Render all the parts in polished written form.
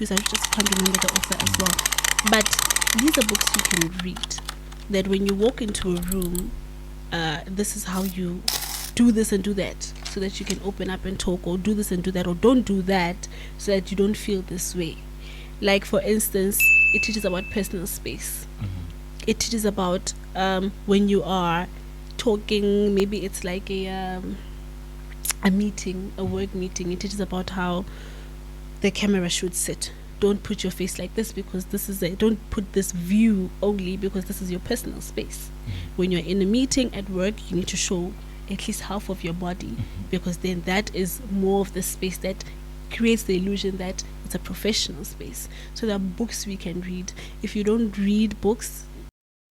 because I just can't remember the author as well. But these are books you can read. That when you walk into a room, this is how you do this and do that, so that you can open up and talk, or do this and do that, or don't do that, so that you don't feel this way. Like, for instance, it teaches about personal space. It teaches about when you are talking, maybe it's like a meeting, a work meeting. It teaches about how the camera should sit. Don't put your face like this, because this is a, don't put this view only, because this is your personal space. When you're in a meeting at work, you need to show at least half of your body, because then that is more of the space that creates the illusion that it's a professional space. So there are books we can read. If you don't read books,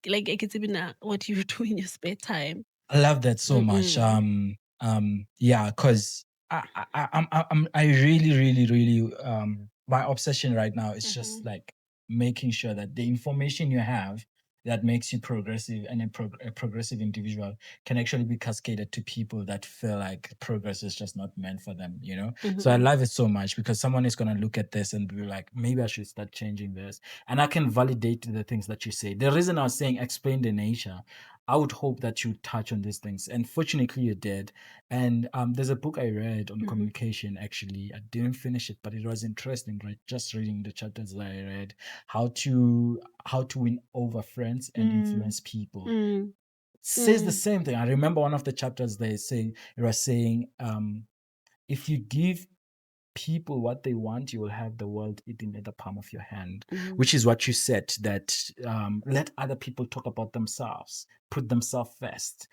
like it's even what you do in your spare time. I love that so much. Yeah, because I really, my obsession right now is just like making sure that the information you have that makes you progressive and a progressive individual can actually be cascaded to people that feel like progress is just not meant for them, you know? So I love it so much, because someone is going to look at this and be like, maybe I should start changing this. And I can validate the things that you say. The reason I was saying explain the nature, I would hope that you touch on these things. And fortunately, you did. And there's a book I read on communication, actually. I didn't finish it, but it was interesting, right? Just reading the chapters that I read, how to win over friends and influence people. Says the same thing. I remember one of the chapters it was saying, if you give people what they want, you will have the world eating at the palm of your hand, which is what you said, that let other people talk about themselves, put themselves first.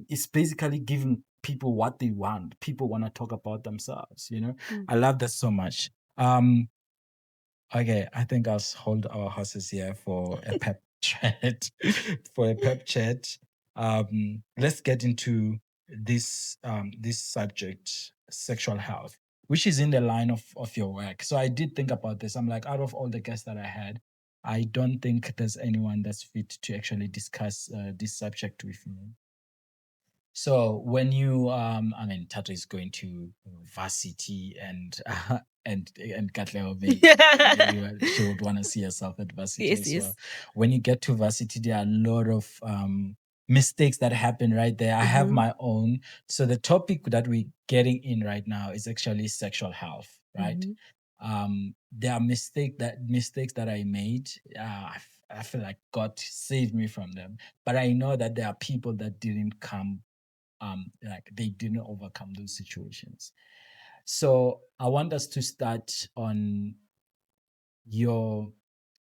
It's basically giving people what they want. People want to talk about themselves, you know? I love that so much. Okay, I think I'll hold our horses here for a pep chat. Let's get into this subject, sexual health, which is in the line of your work. So I did think about this. I'm like, out of all the guests that I had, I don't think there's anyone that's fit to actually discuss this subject with me. So when you, I mean, Tato is going to varsity, and Katlego, maybe she would want to see herself at varsity Yes, as yes. well. When you get to varsity, there are a lot of mistakes that happen right there. I have my own. So the topic that we're getting in right now is actually sexual health, right? There are mistakes that I made. I feel like God saved me from them, but I know that there are people that didn't come, like they didn't overcome those situations. So I want us to start on your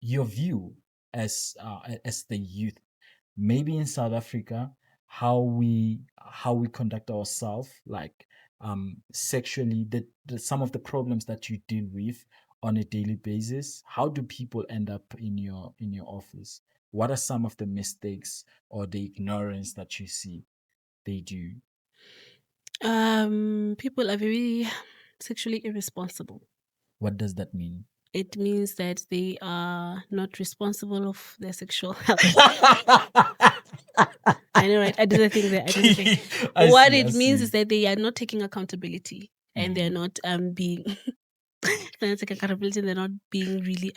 view as the youth, maybe in South Africa, how we conduct ourselves, like sexually, some of the problems that you deal with on a daily basis. How do people end up in your office? What are some of the mistakes or the ignorance that you see they do? People are very sexually irresponsible. What does that mean? It means that they are not responsible of their sexual health. I know, right? I didn't think that. I didn't think. What it means is that they are not taking accountability, and they're not being they're not taking accountability. They're not being really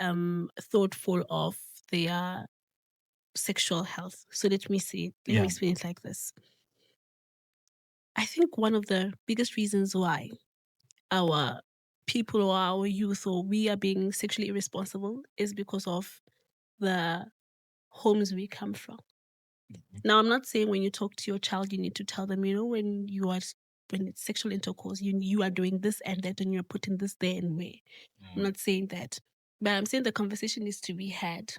thoughtful of their sexual health. So let me see. Let me explain it like this. I think one of the biggest reasons why our people or our youth or we are being sexually irresponsible is because of the homes we come from. Now, I'm not saying when you talk to your child, you need to tell them, when when it's sexual intercourse, you are doing this and that, and you're putting this there and where. I'm not saying that, but I'm saying the conversation needs to be had.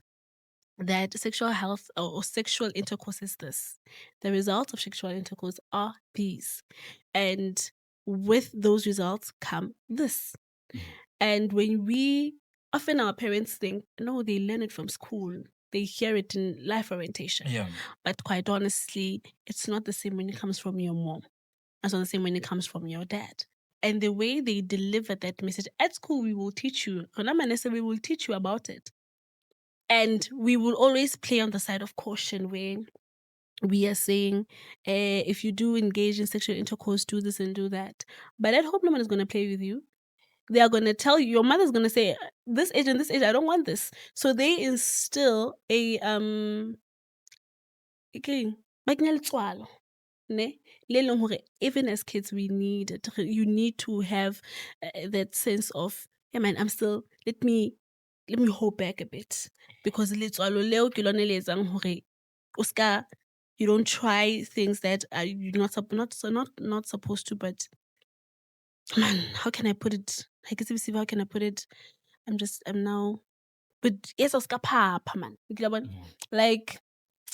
That sexual health or sexual intercourse is this. The results of sexual intercourse are these, and with those results come this. And when we often our parents think, no, they learn it from school. They hear it in life orientation. Yeah. But quite honestly, it's not the same when it comes from your mom. It's not the same when it comes from your dad. And the way they deliver that message at school, we will teach you. We will teach you about it. And we will always play on the side of caution where we are saying, if you do engage in sexual intercourse, do this and do that. But at home, no one is going to play with you. they are going to tell you, your mother's going to say, this age and this age, I don't want this. So they instill a again, even as kids, we need it. You need to have that sense of, yeah, man, I'm still, let me hold back a bit, because you don't try things that are you're not supposed to. But man, how can I put it? I guess how can I put it? I'm now, but yes, man. Like,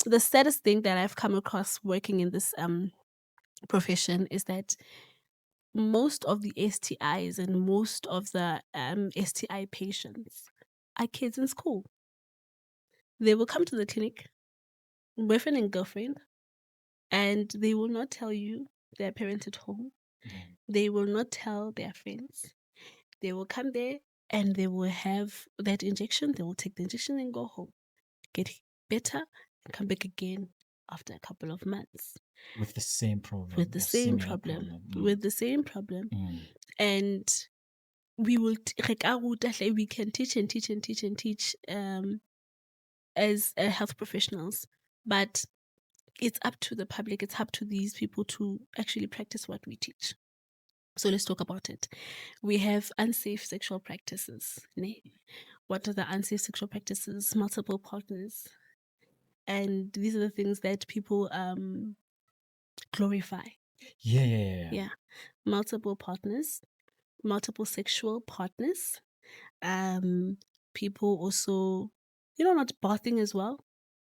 the saddest thing that I've come across working in this profession is that most of the STIs and most of the STI patients are kids in school. They will come to the clinic, boyfriend and girlfriend, and they will not tell you their parents at home. They will not tell their friends. They will come there and they will have that injection. They will take the injection and go home, get better, and come back again after a couple of months. With the same problem. With the same problem. With the same problem. And we will we can teach and teach and teach and teach as health professionals, but it's up to the public, it's up to these people to actually practice what we teach. So let's talk about it. We have unsafe sexual practices. What are the unsafe sexual practices? Multiple partners. And these are the things that people glorify. Yeah. Multiple partners, multiple sexual partners. People also, not bathing as well.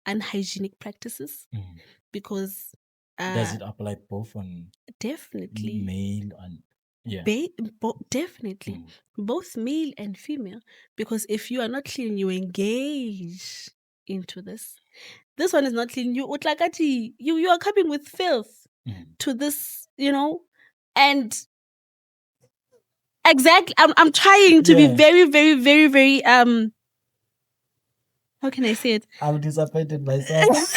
Unhygienic practices. Because does it apply both on definitely male and definitely both male and female? Because if you are not clean, you engage into this. This one is not clean. You are coming with filth to this, and exactly. I'm trying to be very, very, very, very how can I say it? I'm disappointed myself.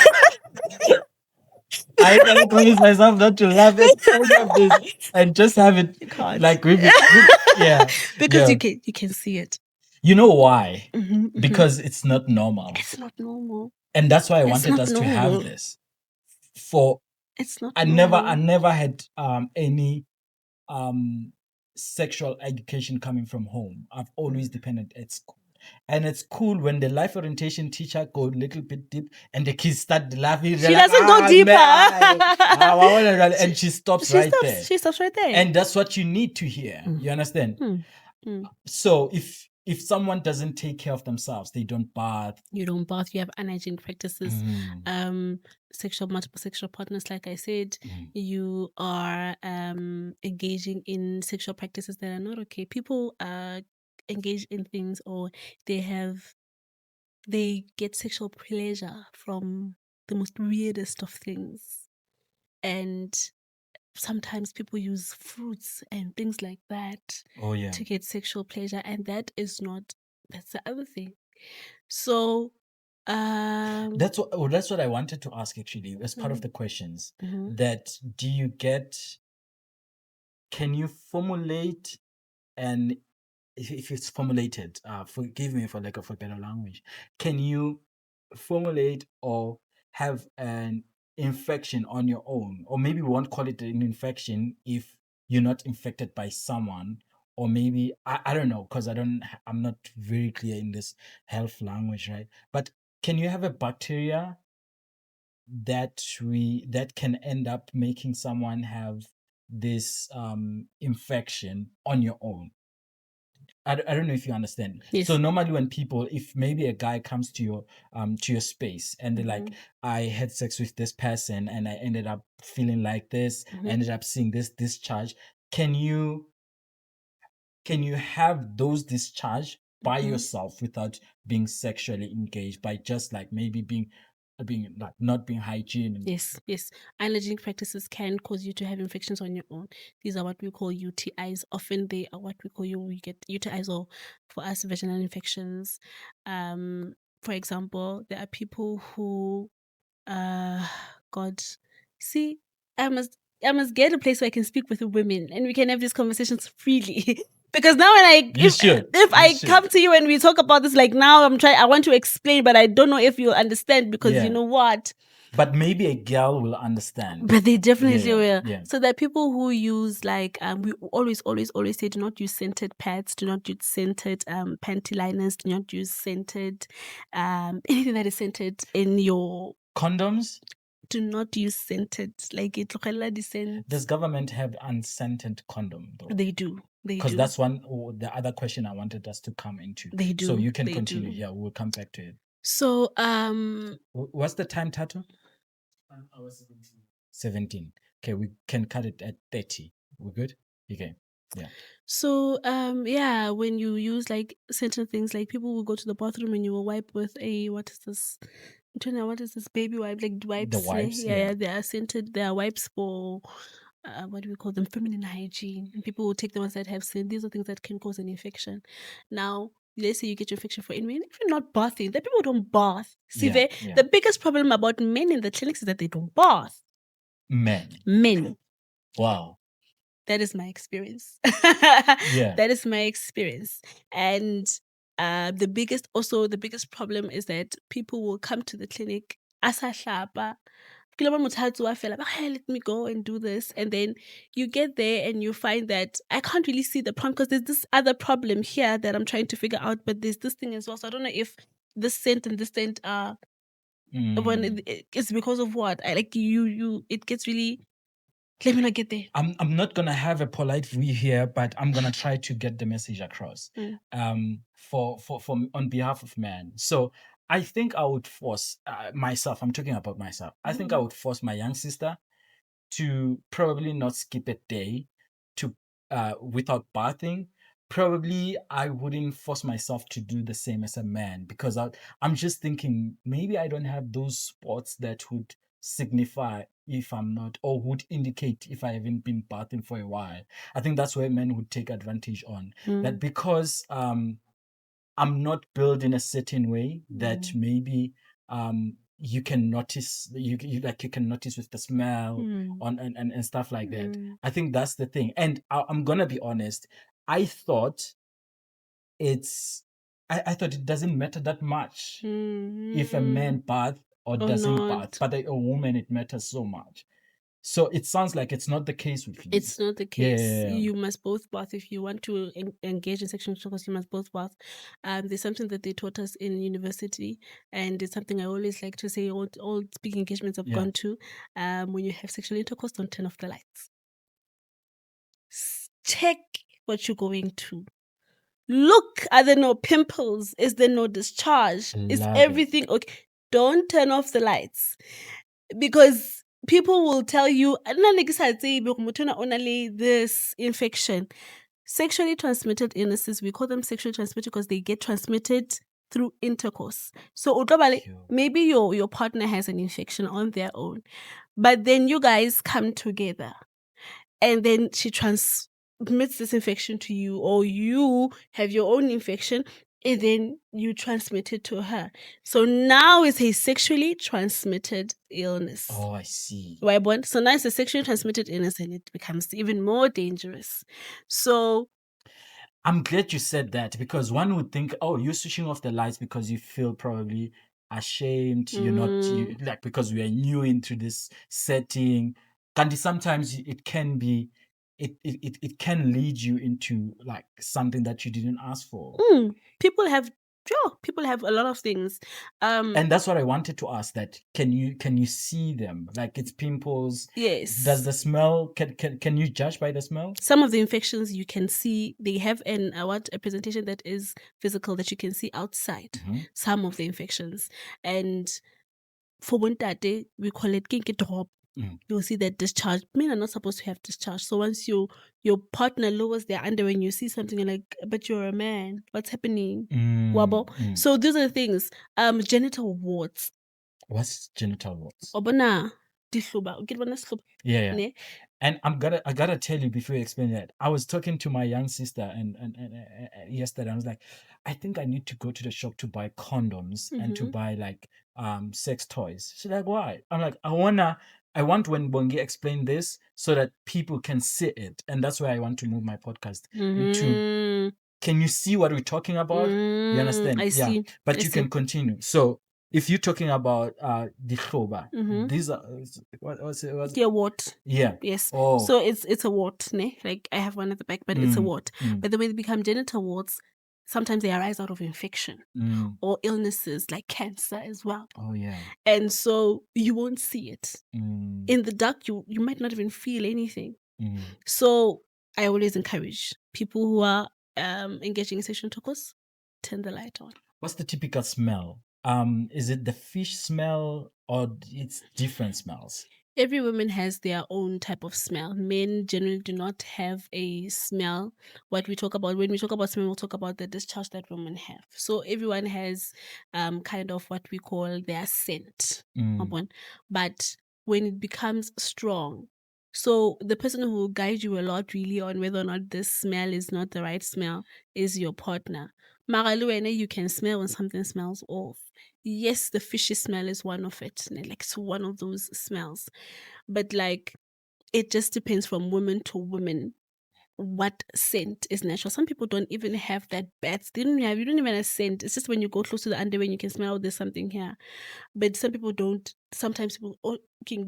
I can promise myself not to laugh at any of this and just have it like because you can see it. You know why? Because it's not normal. It's not normal. And that's why I wanted us to have this. It's not I never had any sexual education coming from home. I've always depended at school. And it's cool when the life orientation teacher go a little bit deep and the kids start laughing. She doesn't go deeper. And she stops there. She stops right there. And that's what you need to hear. You understand? So if someone doesn't take care of themselves, they don't bath. You don't bath. You have unhygienic practices. Multiple sexual partners, like I said. You are engaging in sexual practices that are not okay. People engage in things, or they get sexual pleasure from the most weirdest of things. And sometimes people use fruits and things like that to get sexual pleasure, and that's the other thing. So that's what I wanted to ask, actually, as part of the questions. That can you formulate, and if it's formulated, forgive me for lack of a better language, can you formulate or have an infection on your own? Or maybe we won't call it an infection if you're not infected by someone, or maybe I don't know, because I'm not very clear in this health language, right? But can you have a bacteria that can end up making someone have this infection on your own? I don't know if you understand. Yes. So normally when people, if maybe a guy comes to your space and they're like, I had sex with this person and I ended up feeling like this, I ended up seeing this discharge. Can you have those discharge by yourself without being sexually engaged, by just like maybe being like not being hygienic? Yes. Unhygienic practices can cause you to have infections on your own. These are what we call UTIs. Often they are what we get UTIs, or for us, vaginal infections. For example, there are people who I must get a place where I can speak with women and we can have these conversations freely. Because now when if I should. come to you and we talk about this, like now I want to explain, but I don't know if you'll understand because Yeah. you know what? But maybe a girl will understand. But they definitely will. Yeah. So there are people who use like we always say do not use scented pads, do not use scented panty liners, do not use scented anything that is scented in your condoms. Do not use scented. Like it the scent. Does government have unscented condom though? They do. Because that's one or the other question I wanted us to come into. They do. So you can They continue. do. Yeah, we'll come back to it. So what's the time, Tato? 17. Okay, we can cut it at 30. We're good? Okay. Yeah. So yeah, when you use like certain things, like people will go to the bathroom and you will wipe with a what is this? What is this baby wipe? Like wipes. The wipes, yeah, they are scented. They are wipes for what do we call them? Feminine hygiene. And people will take the ones that have scent. These are things that can cause an infection. Now, let's say you get your infection for men, if you're not bathing, the people don't bath. See, the biggest problem about men in the clinics is that they don't bath. Men. Wow. That is my experience. Yeah. That is my experience. And the biggest problem is that people will come to the clinic asahlapa. Let me go and do this. And then you get there and you find that I can't really see the problem because there's this other problem here that I'm trying to figure out, but there's this thing as well. So I don't know if this scent and this scent are when it's because of what? It gets really. Let me not get there. I'm not gonna have a polite view here, but I'm gonna try to get the message across. For on behalf of men. So I think I would force myself. I'm talking about myself. I think I would force my young sister to probably not skip a day to without bathing. Probably I wouldn't force myself to do the same as a man because I'm just thinking maybe I don't have those spots that would signify if I'm not or would indicate if I haven't been bathing for a while. I think that's where men would take advantage on that because I'm not built in a certain way that maybe you can notice you can notice with the smell on and stuff like that. I think that's the thing. And I'm gonna be honest, I thought I thought it doesn't matter that much if a man bath or doesn't bath, but a woman it matters so much. So it sounds like it's not the case with you. It's not the case. Yeah. You must both bath if you want to engage in sexual intercourse. You must both bath. There's something that they taught us in university, and it's something I always like to say. All speaking engagements I've gone to, when you have sexual intercourse, don't turn off the lights. Check what you're going to. Look, are there no pimples? Is there no discharge? Is everything okay? Don't turn off the lights because people will tell you this infection. Sexually transmitted illnesses, we call them sexually transmitted because they get transmitted through intercourse. So maybe your partner has an infection on their own, but then you guys come together and then she transmits this infection to you, or you have your own infection and then you transmit it to her. So now it's a sexually transmitted illness. Oh, I see. So now it's a sexually transmitted illness and it becomes even more dangerous. So I'm glad you said that because one would think, oh, you're switching off the lights because you feel probably ashamed. You're not because we are new into this setting. And sometimes it can be it can lead you into like something that you didn't ask for. People have a lot of things. And that's what I wanted to ask, that can you see them? Like it's pimples. Yes. Does the smell can you judge by the smell? Some of the infections you can see, they have a presentation that is physical that you can see outside. Some of the infections. And for Buntate, we call it kinky drop. You'll see that discharge. Men are not supposed to have discharge. So once your partner lowers their underwear and you see something, you're like, but you're a man. What's happening? Wobble. So these are the things. Genital warts. What's genital warts? Yeah. And I gotta tell you before you explain that, I was talking to my young sister and yesterday I was like, I think I need to go to the shop to buy condoms and to buy like sex toys. She's like, why? I'm like, I wanna I want when Bongi explain this so that people can see it. And that's why I want to move my podcast into, can you see what we're talking about? You understand? I see. But I you see. can continue. So if you're talking about dihloba, these are what's it? Yeah, what? Yeah. Yes. Oh. So it's a wart, ne? Like I have one at the back, but it's a wart. Mm. But the way they become genital warts, sometimes they arise out of infection or illnesses like cancer as well. Oh yeah. And so you won't see it. In the dark, you might not even feel anything. So I always encourage people who are engaging in sexual intercourse, turn the light on. What's the typical smell? Is it the fish smell or it's different smells? Every woman has their own type of smell. Men generally do not have a smell. What we talk about, when we talk about smell, we'll talk about the discharge that women have. So everyone has kind of what we call their scent. But when it becomes strong, so the person who will guide you a lot really on whether or not this smell is not the right smell is your partner. Magaluene, you can smell when something smells off. Yes, the fishy smell is one of it. Like it's one of those smells. But like it just depends from woman to woman what scent is natural. Some people don't even have that bad. You don't even have a scent. It's just when you go close to the underwear you can smell there's something here. But some people don't. Sometimes people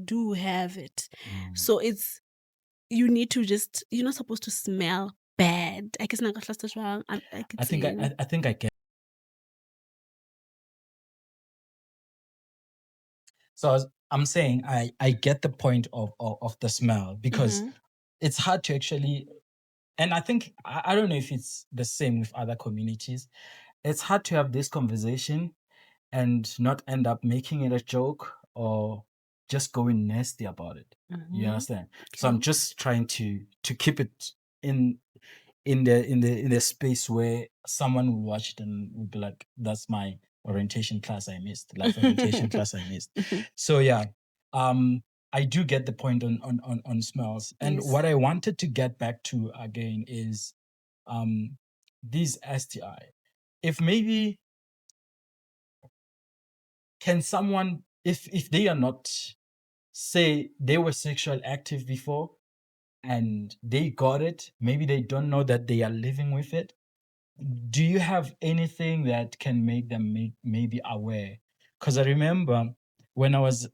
do have it. So it's, you need to just, you're not supposed to smell bad. I guess I think I get. So I'm saying I get the point of the smell because it's hard to actually, and I think I don't know if it's the same with other communities. It's hard to have this conversation and not end up making it a joke or just going nasty about it. You understand? So I'm just trying to keep it in the space where someone will watch it and will be like, that's my orientation class I missed, life orientation class I missed. So yeah, I do get the point on smells. And what I wanted to get back to again is these STI. If maybe can someone, if they are not, say they were sexually active before and they got it, maybe they don't know that they are living with it. Do you have anything that can make them maybe aware? Because I remember when I was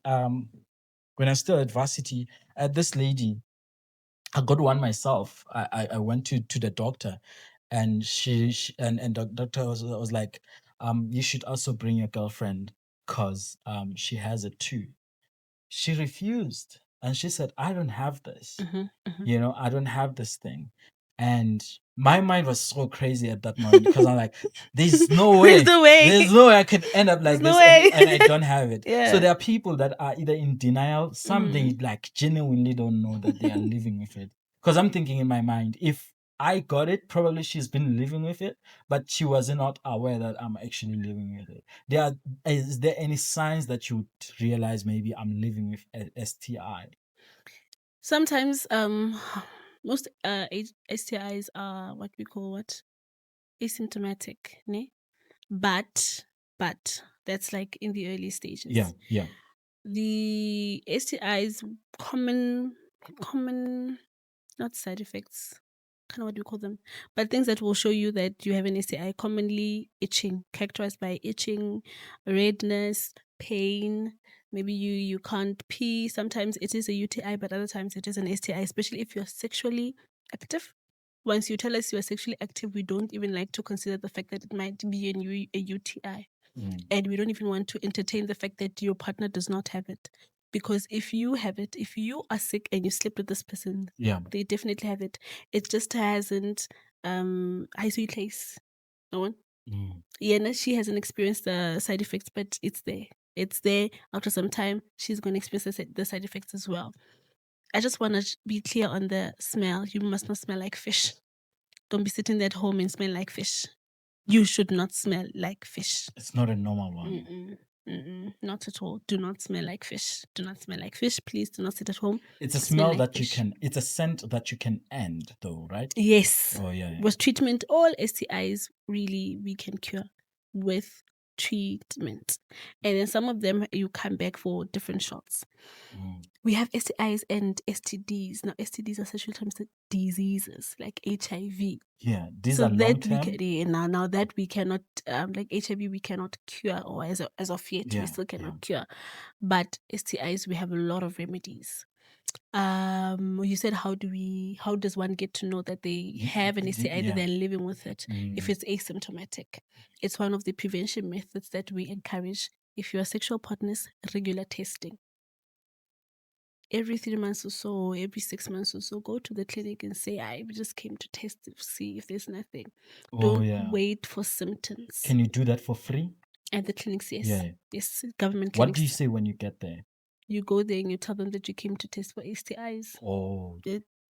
still at varsity, this lady, I got one myself. I went to the doctor, and she and the doctor was like, you should also bring your girlfriend because she has it too. She refused, and she said, I don't have this. I don't have this thing. And my mind was so crazy at that moment because I'm like, there's no way. There's no way I could end up like this and I don't have it. So there are people that are either in denial, some they like genuinely don't know that they are living with it. Because I'm thinking in my mind, if I got it, probably she's been living with it, but she was not aware that I'm actually living with it. Is there any signs that you would realize maybe I'm living with a STI? Sometimes most STIs are what we call asymptomatic, ne? But that's like in the early stages. Yeah. The STIs common not side effects, kind of what do you call them, but things that will show you that you have an STI, commonly itching, characterized by itching, redness, pain. Maybe you can't pee. Sometimes it is a UTI, but other times it is an STI, especially if you're sexually active. Once you tell us you are sexually active, we don't even like to consider the fact that it might be a UTI. And we don't even want to entertain the fact that your partner does not have it. Because if you have it, if you are sick and you slept with this person, they definitely have it. It just hasn't isolates. No one. Yeah, she hasn't experienced the side effects, but it's there. It's there. After some time, she's going to experience the side effects as well. I just want to be clear on the smell. You must not smell like fish. Don't be sitting there at home and smell like fish. You should not smell like fish. It's not a normal one. Not at all. Do not smell like fish. Do not smell like fish. Please do not sit at home. It's a smell that you can, it's a scent that you can end though, right? Yes. Oh, yeah. With treatment, all STIs really we can cure with treatment. And then some of them you come back for different shots. We have STIs and STDs. Now, STDs are sexually transmitted diseases like HIV. Yeah, these So are long that we term. now that we cannot like HIV we cannot cure, or as of yet Yeah, we still cannot cure. But STIs we have a lot of remedies. You said how does one get to know that they have an STI that they're living with it if it's asymptomatic? It's one of the prevention methods that we encourage. If you are sexual partners, regular testing. Every 3 months or so, every 6 months or so, go to the clinic and say, I just came to test to see if there's nothing. Don't wait for symptoms. Can you do that for free? At the clinics, yes. Yeah. Yes, government What clinics. do you say when you get there? You go there and you tell them that you came to test for STIs. Oh.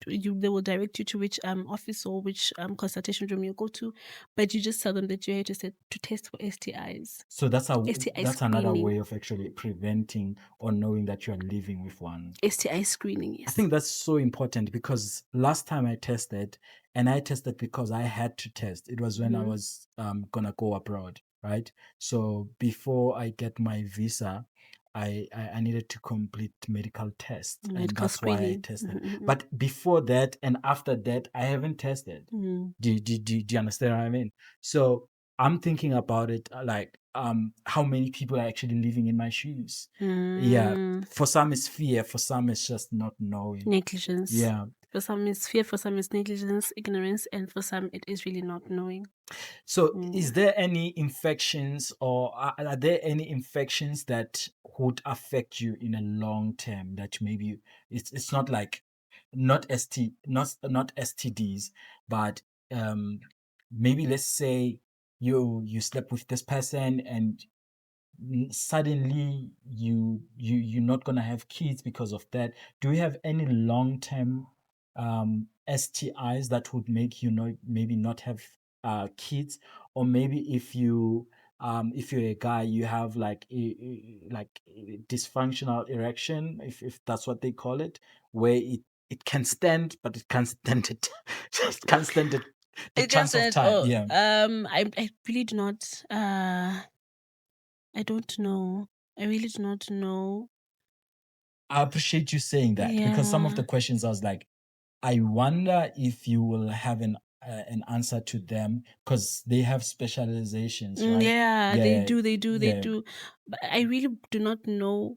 They will direct you to which office or which consultation room you go to, but you just tell them that you're here to test for STIs. So that's STI another screening. way of actually preventing or knowing that you are living with one. STI screening, yes. I think that's so important because last time I tested, and I tested because I had to test. It was when I was gonna go abroad, right? So before I get my visa, I needed to complete medical tests, and that's screening. why I tested. But before that and after that, I haven't tested. Do you understand what I mean? So I'm thinking about it like how many people are actually living in my shoes. Yeah, for some it's fear, for some it's just not knowing. Negligence. Yeah. For some it's fear, for some it's negligence, ignorance, and for some it is really not knowing. So is there any infections or are there any infections that would affect you in a long term that maybe it's not like not STDs, but maybe let's say you slept with this person and suddenly you're not gonna have kids because of that. Do you have any long-term STIs that would make you maybe not have kids, or maybe if you're a guy, you have like a dysfunctional erection, if that's what they call it, where it can stand but it can't stand it just can't stand it the chance of time. I really do not I don't know. I really do not know. I appreciate you saying that because some of the questions I was like, I wonder if you will have an answer to them because they have specializations, right? They do. But I really do not know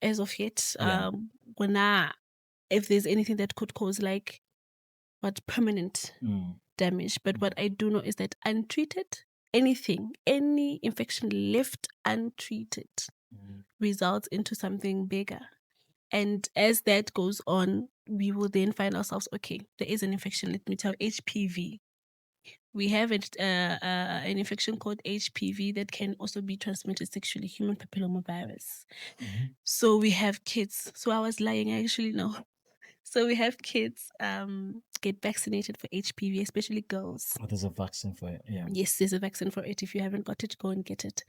as of yet. If there's anything that could cause like permanent damage. But what I do know is that untreated, any infection left untreated results into something bigger. And as that goes on, we will then find ourselves, okay, there is an infection. Let me tell HPV. We have an infection called HPV that can also be transmitted sexually, human papillomavirus. So we have kids. So I was lying, I actually know. So we have kids get vaccinated for HPV, especially girls. Oh, there's a vaccine for it. Yeah. Yes, there's a vaccine for it. If you haven't got it, go and get it.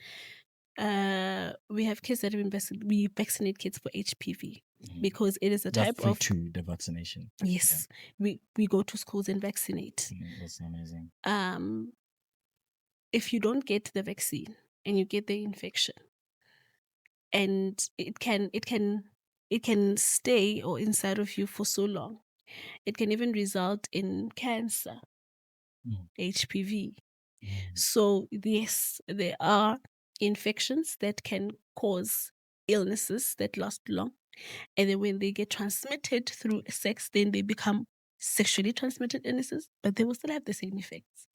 We have kids that have been we vaccinate kids for HPV because it is a type free of to the vaccination. Yes, we go to schools and vaccinate. That's amazing. If you don't get the vaccine and you get the infection, and it can stay or inside of you for so long, it can even result in cancer. HPV. So yes, there are infections that can cause illnesses that last long, and then when they get transmitted through sex, then they become sexually transmitted illnesses, but they will still have the same effects.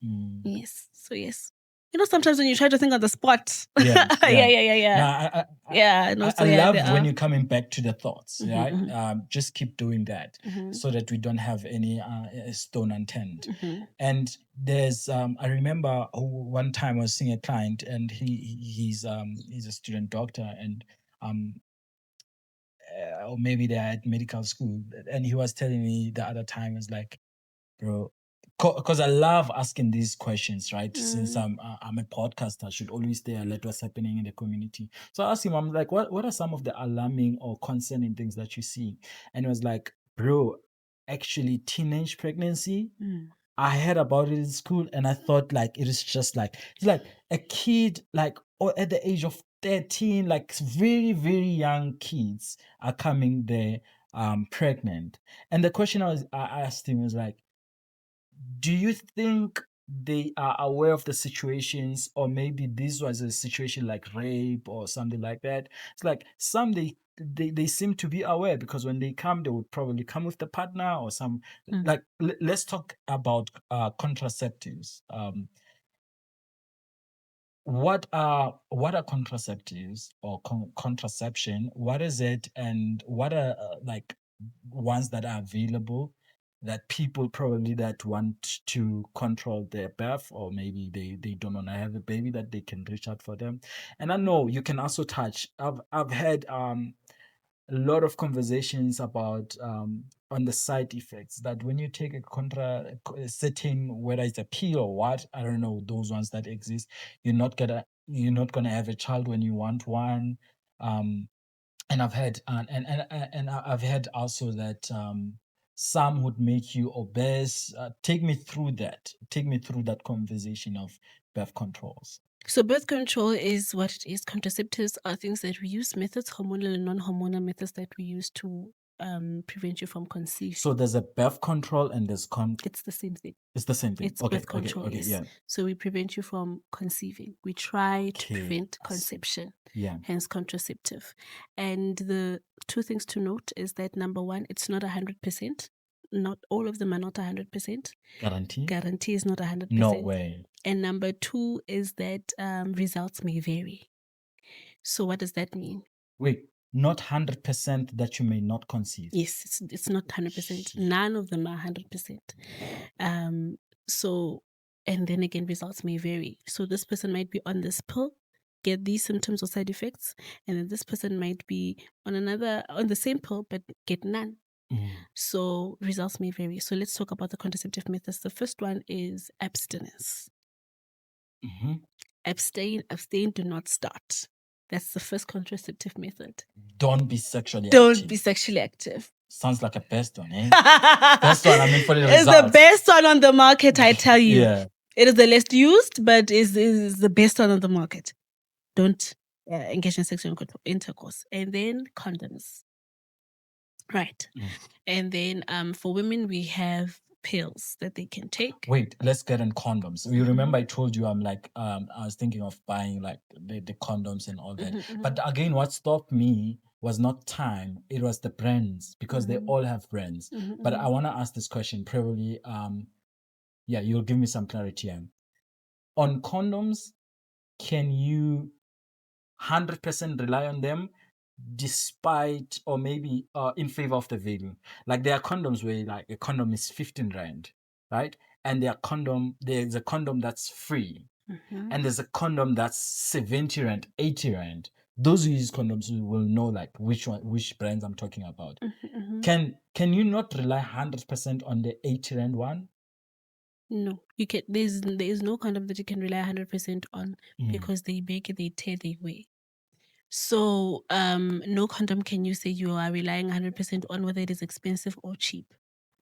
Yes. So yes. Sometimes when you try to think on the spot. Yeah. I love when you're coming back to the thoughts. Just keep doing that so that we don't have any stone unturned. And there's I remember one time I was seeing a client and he's a student doctor and or maybe they're at medical school, and he was telling me the other time, was like, bro, because I love asking these questions, right? Since I'm a podcaster, I should always stay alert what's happening in the community. So I asked him, I'm like, what are some of the alarming or concerning things that you see? And he was like, bro, actually teenage pregnancy I heard about it in school, and I thought like it is just like it's like a kid like or at the age of 13, like very very young kids are coming there pregnant. And the question I asked him was like, do you think they are aware of the situations, or maybe this was a situation like rape or something like that? It's like some they seem to be aware, because when they come they would probably come with the partner or some like let's talk about contraceptives. What are contraceptives or contraception? What is it, and what are like ones that are available that people probably that want to control their birth, or maybe they don't want to have a baby, that they can reach out for them? And I know you can also touch. I've had a lot of conversations about on the side effects, that when you take a certain, whether it's a pill or what, I don't know, those ones that exist, you're not gonna have a child when you want one. And I've heard I've heard also that some would make you obese. Take me through that. Take me through that conversation of birth controls. So birth control is what it is. Contraceptives are things that we use, methods, hormonal and non-hormonal methods that we use to prevent you from conceiving. So there's a birth control and there's It's the same thing. it's the same thing. It's Okay, birth control, okay, yes. yeah. So we prevent you from conceiving. We try to Okay, prevent I see. conception, Yeah. hence contraceptive. And the two things to note is that number one, it's not 100%. Not all of them are not 100%. Guarantee? Guarantee is not 100%. No way. And number two is that results may vary. So what does that mean? Wait, not 100% that you may not conceive. Yes, it's not 100%. None of them are 100%. So, and then again, results may vary. So this person might be on this pill, get these symptoms or side effects, and then this person might be on the same pill, but get none. So results may vary. So let's talk about the contraceptive methods. The first one is abstinence. Abstain, do not start. That's the first contraceptive method. Don't be sexually Don't active. be sexually active. Sounds like a best one, eh? Best one, I mean, for the It's results. the best one on the market, I tell you. Yeah. It is the least used, but is the best one on the market. Don't engage in sexual intercourse. And then condoms. Right. And then for women, we have pills that they can take. Wait, let's get on condoms. You remember I told you I was thinking of buying like the condoms and all that. But again, what stopped me was not time, it was the brands, because they all have brands. But I want to ask this question, probably you'll give me some clarity on condoms. Can you 100% rely on them, despite or maybe in favor of the value? Like there are condoms where like a condom is 15 rand, right? And there's a condom that's free, and there's a condom that's 70 rand, 80 rand. Those who use condoms will know like which brands I'm talking about. Can you not rely 100% on the 80 rand one? No, you can. There is no condom that you can rely 100% on, because they break it, they tear, they wear. So no condom can you say you are relying 100% on, whether it is expensive or cheap.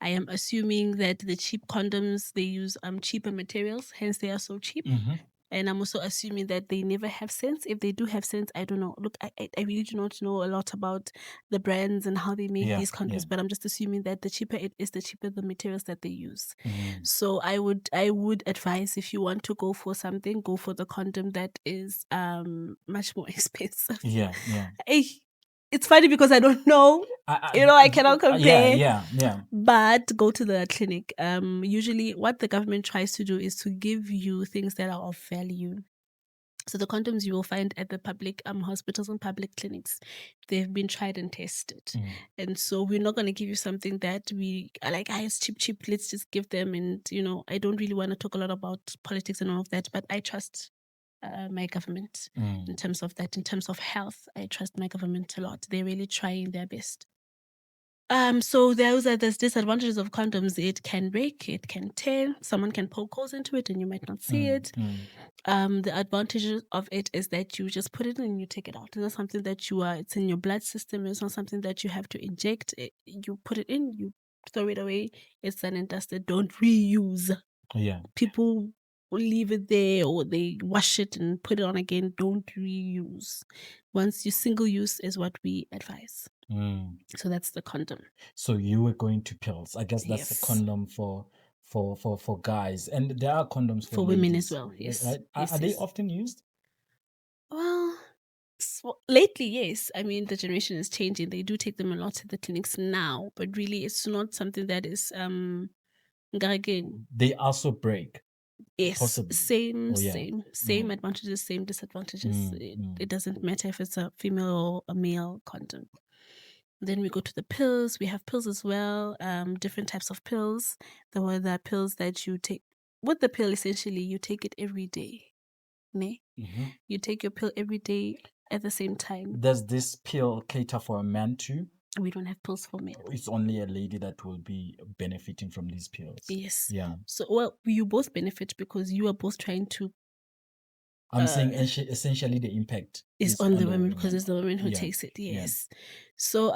I am assuming that the cheap condoms, they use cheaper materials, hence they are so cheap. And I'm also assuming that they never have scents. If they do have scents, I don't know. Look, I really do not know a lot about the brands and how they make these condoms, but I'm just assuming that the cheaper it is, the cheaper the materials that they use. So I would advise, if you want to go for something, go for the condom that is much more expensive. It's funny because I don't know. I cannot compare. But go to the clinic. Usually what the government tries to do is to give you things that are of value. So the condoms you will find at the public hospitals and public clinics, they've been tried and tested. And so we're not going to give you something that we are like, it's cheap, let's just give them. And, I don't really want to talk a lot about politics and all of that, but I trust my government in terms of that. In terms of health, I trust my government a lot. They're really trying their best. So there's disadvantages of condoms. It can break, it can tear, someone can poke holes into it and you might not see it. The advantages of it is that you just put it in and you take it out. It's not something that it's in your blood system. It's not something that you have to inject. You put it in, you throw it away. It's done and dusted. Don't reuse. Yeah. People will leave it there or they wash it and put it on again. Don't reuse. Once you single use is what we advise. So that's the condom. So you were going to pills. I guess that's a Yes. condom for guys, and there are condoms For women ladies, as well. Yes. right? Yes, Are they yes. often used? Well, lately, yes. I mean, the generation is changing. They do take them a lot to the clinics now, but really, it's not something that is again. They also break. Yes, Possibly. same, Oh, yeah. same advantages, same disadvantages. It doesn't matter if it's a female or a male condom. Then we go to the pills. We have pills as well. Different types of pills. There are pills that you take. With the pill, essentially, you take it every day. Ne? You take your pill every day at the same time. Does this pill cater for a man too? We don't have pills for men. It's only a lady that will be benefiting from these pills. Yes. Yeah. So, well, you both benefit because you are both trying to. I'm saying essentially the impact is on the women because it's the women who takes it. Yes. Yeah. So,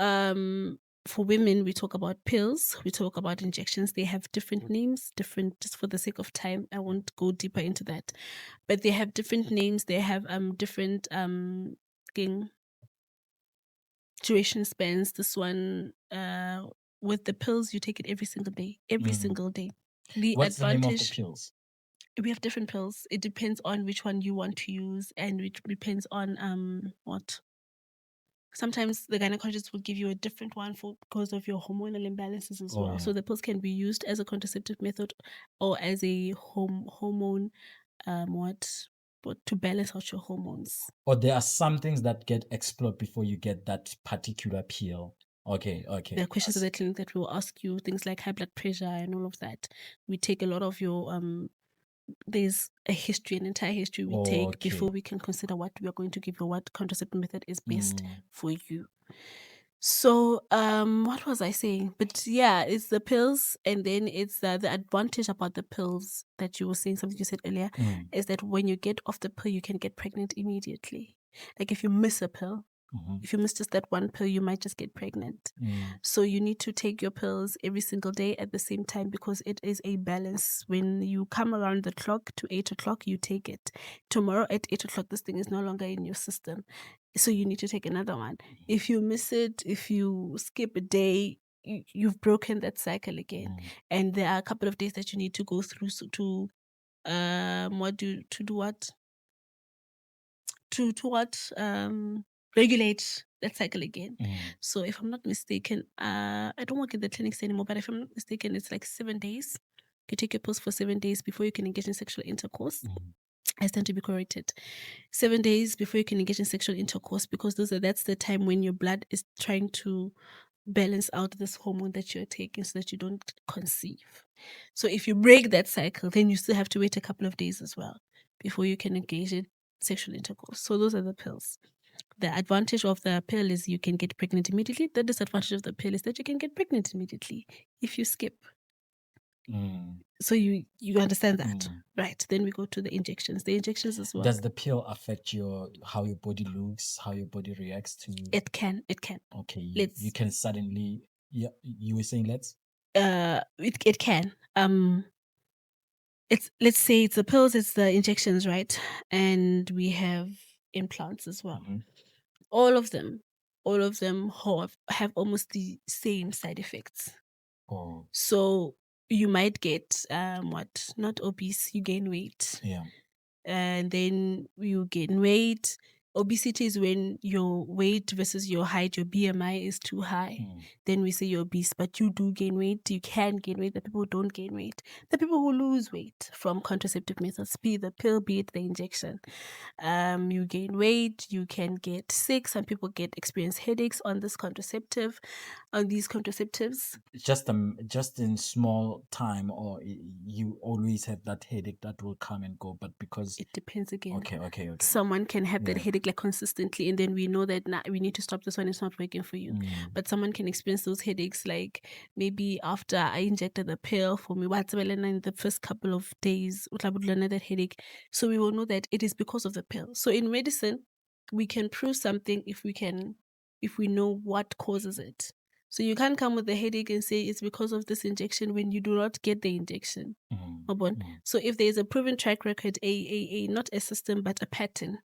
for women, we talk about pills. We talk about injections. They have different names. Just for the sake of time, I won't go deeper into that. But they have different names. They have different duration spans. This one, with the pills, you take it every single day. Every single day. What's the name of the pills? We have different pills. It depends on which one you want to use, and it depends on what. Sometimes the gynecologist will give you a different one because of your hormonal imbalances as well. Yeah. So the pills can be used as a contraceptive method or as a hormone to balance out your hormones. Or there are some things that get explored before you get that particular pill. Okay. There are questions at the clinic that will ask you things like high blood pressure and all of that. We take a lot of your there's an entire history we take before we can consider what we are going to give you, what contraceptive method is best for you. So, what was I saying? But yeah, it's the pills, and then it's the advantage about the pills that you were saying, something you said earlier, is that when you get off the pill, you can get pregnant immediately. Like if you miss a pill, if you miss just that one pill, you might just get pregnant. So you need to take your pills every single day at the same time because it is a balance. When you come around the clock to 8 o'clock, you take it. Tomorrow at 8 o'clock, this thing is no longer in your system. So you need to take another one. If you miss it, if you skip a day, you've broken that cycle again. And there are a couple of days that you need to go through to regulate that cycle again. So if I'm not mistaken, I don't work in the clinics anymore, but if I'm not mistaken, it's like 7 days. You take your pills for 7 days before you can engage in sexual intercourse. I stand to be corrected. 7 days before you can engage in sexual intercourse because that's the time when your blood is trying to balance out this hormone that you're taking so that you don't conceive. So if you break that cycle, then you still have to wait a couple of days as well before you can engage in sexual intercourse. So those are the pills. The advantage of the pill is you can get pregnant immediately. The disadvantage of the pill is that you can get pregnant immediately if you skip. So you understand that, right? Then we go to the injections. The injections as well. Does the pill affect how your body looks, how your body reacts to? It can. Okay, you can suddenly. Yeah, you were saying let's. It can. Let's say it's the pills, it's the injections, right? And we have implants as well. All of them have almost the same side effects. So you might get not obese, you gain weight. Yeah. And then you gain weight. Obesity is when your weight versus your height, your BMI is too high. Then we say you're obese, but you do gain weight. You can gain weight. The people who don't gain weight. The people who lose weight from contraceptive methods, be the pill, be it the injection. You gain weight, you can get sick. Some people experience headaches on these contraceptives. Just in small time, or you always have that headache that will come and go, but because it depends again. Okay. Someone can have that headache like consistently, and then we know that we need to stop this one. It's not working for you. But someone can experience those headaches like maybe after I injected the pill for me, in the first couple of days, that headache. So we will know that it is because of the pill. So in medicine, we can prove something if we know what causes it. So you can't come with a headache and say it's because of this injection when you do not get the injection. So if there is a proven track record, not a system but a pattern,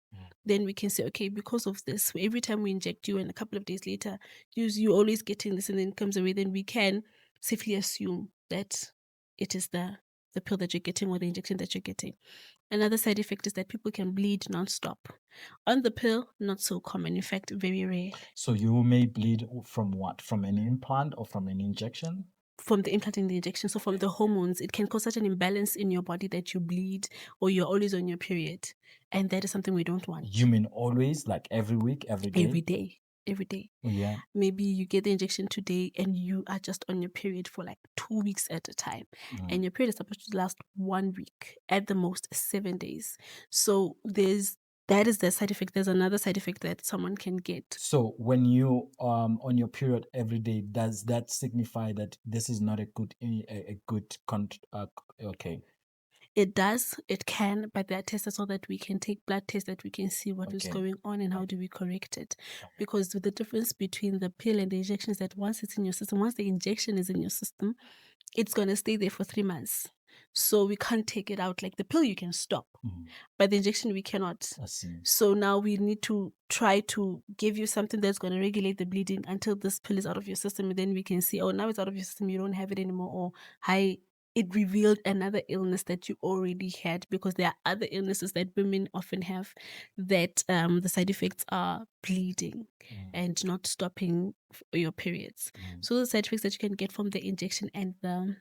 then we can say, okay, because of this, every time we inject you and a couple of days later, you always getting this and then it comes away, then we can safely assume that it is the pill that you're getting or the injection that you're getting. Another side effect is that people can bleed non-stop. On the pill, not so common. In fact, very rare. So you may bleed from what? From an implant or from an injection? From the implant and the injection. So from the hormones, it can cause such an imbalance in your body that you bleed or you're always on your period. And that is something we don't want. You mean always, like every week, every day? Every day. Every day. Yeah. Maybe you get the injection today and you are just on your period for like 2 weeks at a time. And your period is supposed to last 1 week, at the most 7 days. So that is the side effect. There's another side effect that someone can get. So when you on your period every day, does that signify that this is not a good okay? It does, it can, but there are tests so that we can take blood tests that we can see what is going on and how do we correct it. Because the difference between the pill and the injection is that once it's in your system, once the injection is in your system, it's going to stay there for 3 months. So we can't take it out. Like the pill you can stop, but the injection we cannot. I see. So now we need to try to give you something that's going to regulate the bleeding until this pill is out of your system, and then we can see, oh, now it's out of your system, you don't have it anymore, or it revealed another illness that you already had, because there are other illnesses that women often have that the side effects are bleeding and not stopping your periods. So the side effects that you can get from the injection and the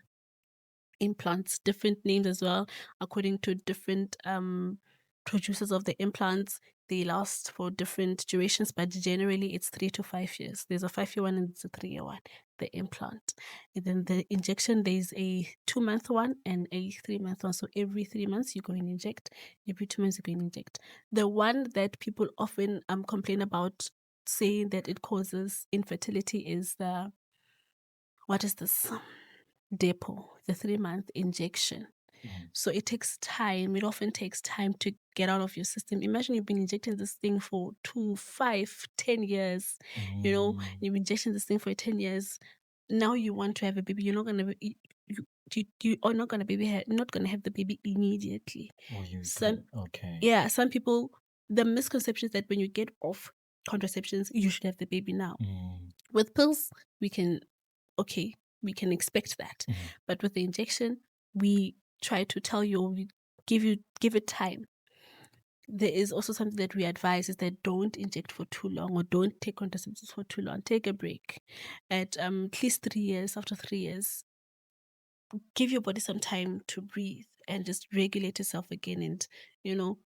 implants, different names as well, according to different producers of the implants. They last for different durations, but generally it's 3 to 5 years. There's a 5-year one and there's a 3-year one, the implant. And then the injection, there's a 2-month one and a 3-month one. So every 3 months you go and inject, every 2 months you go and inject. The one that people often complain about, saying that it causes infertility, is what is this? Depo, the 3-month injection. So it takes time. It often takes time to get out of your system. Imagine you've been injecting this thing for 2, 5, 10 years. You know, you've been injecting this thing for 10 years. Now you want to have a baby. You're not gonna you are not gonna have the baby immediately. Some people, the misconception is that when you get off contraceptions, you should have the baby now. With pills, we can expect that. But with the injection, we try to tell you, we give it time. There is also something that we advise, is that don't inject for too long, or don't take contraceptives for too long. Take a break at least 3 years. After 3 years, give your body some time to breathe and just regulate itself again, and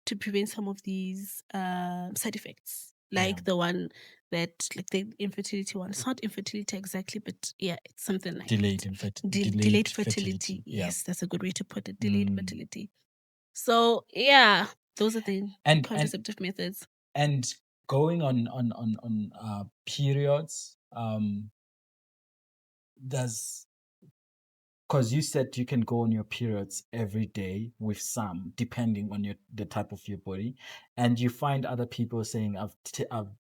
to prevent some of these side effects, like the one that, like the infertility one. It's not infertility exactly, but yeah, it's something like delayed fertility. Yes, that's a good way to put it. Delayed fertility. So yeah, those are the contraceptive methods. And going on periods, because you said you can go on your periods every day with some, depending on the type of your body, and you find other people saying, I've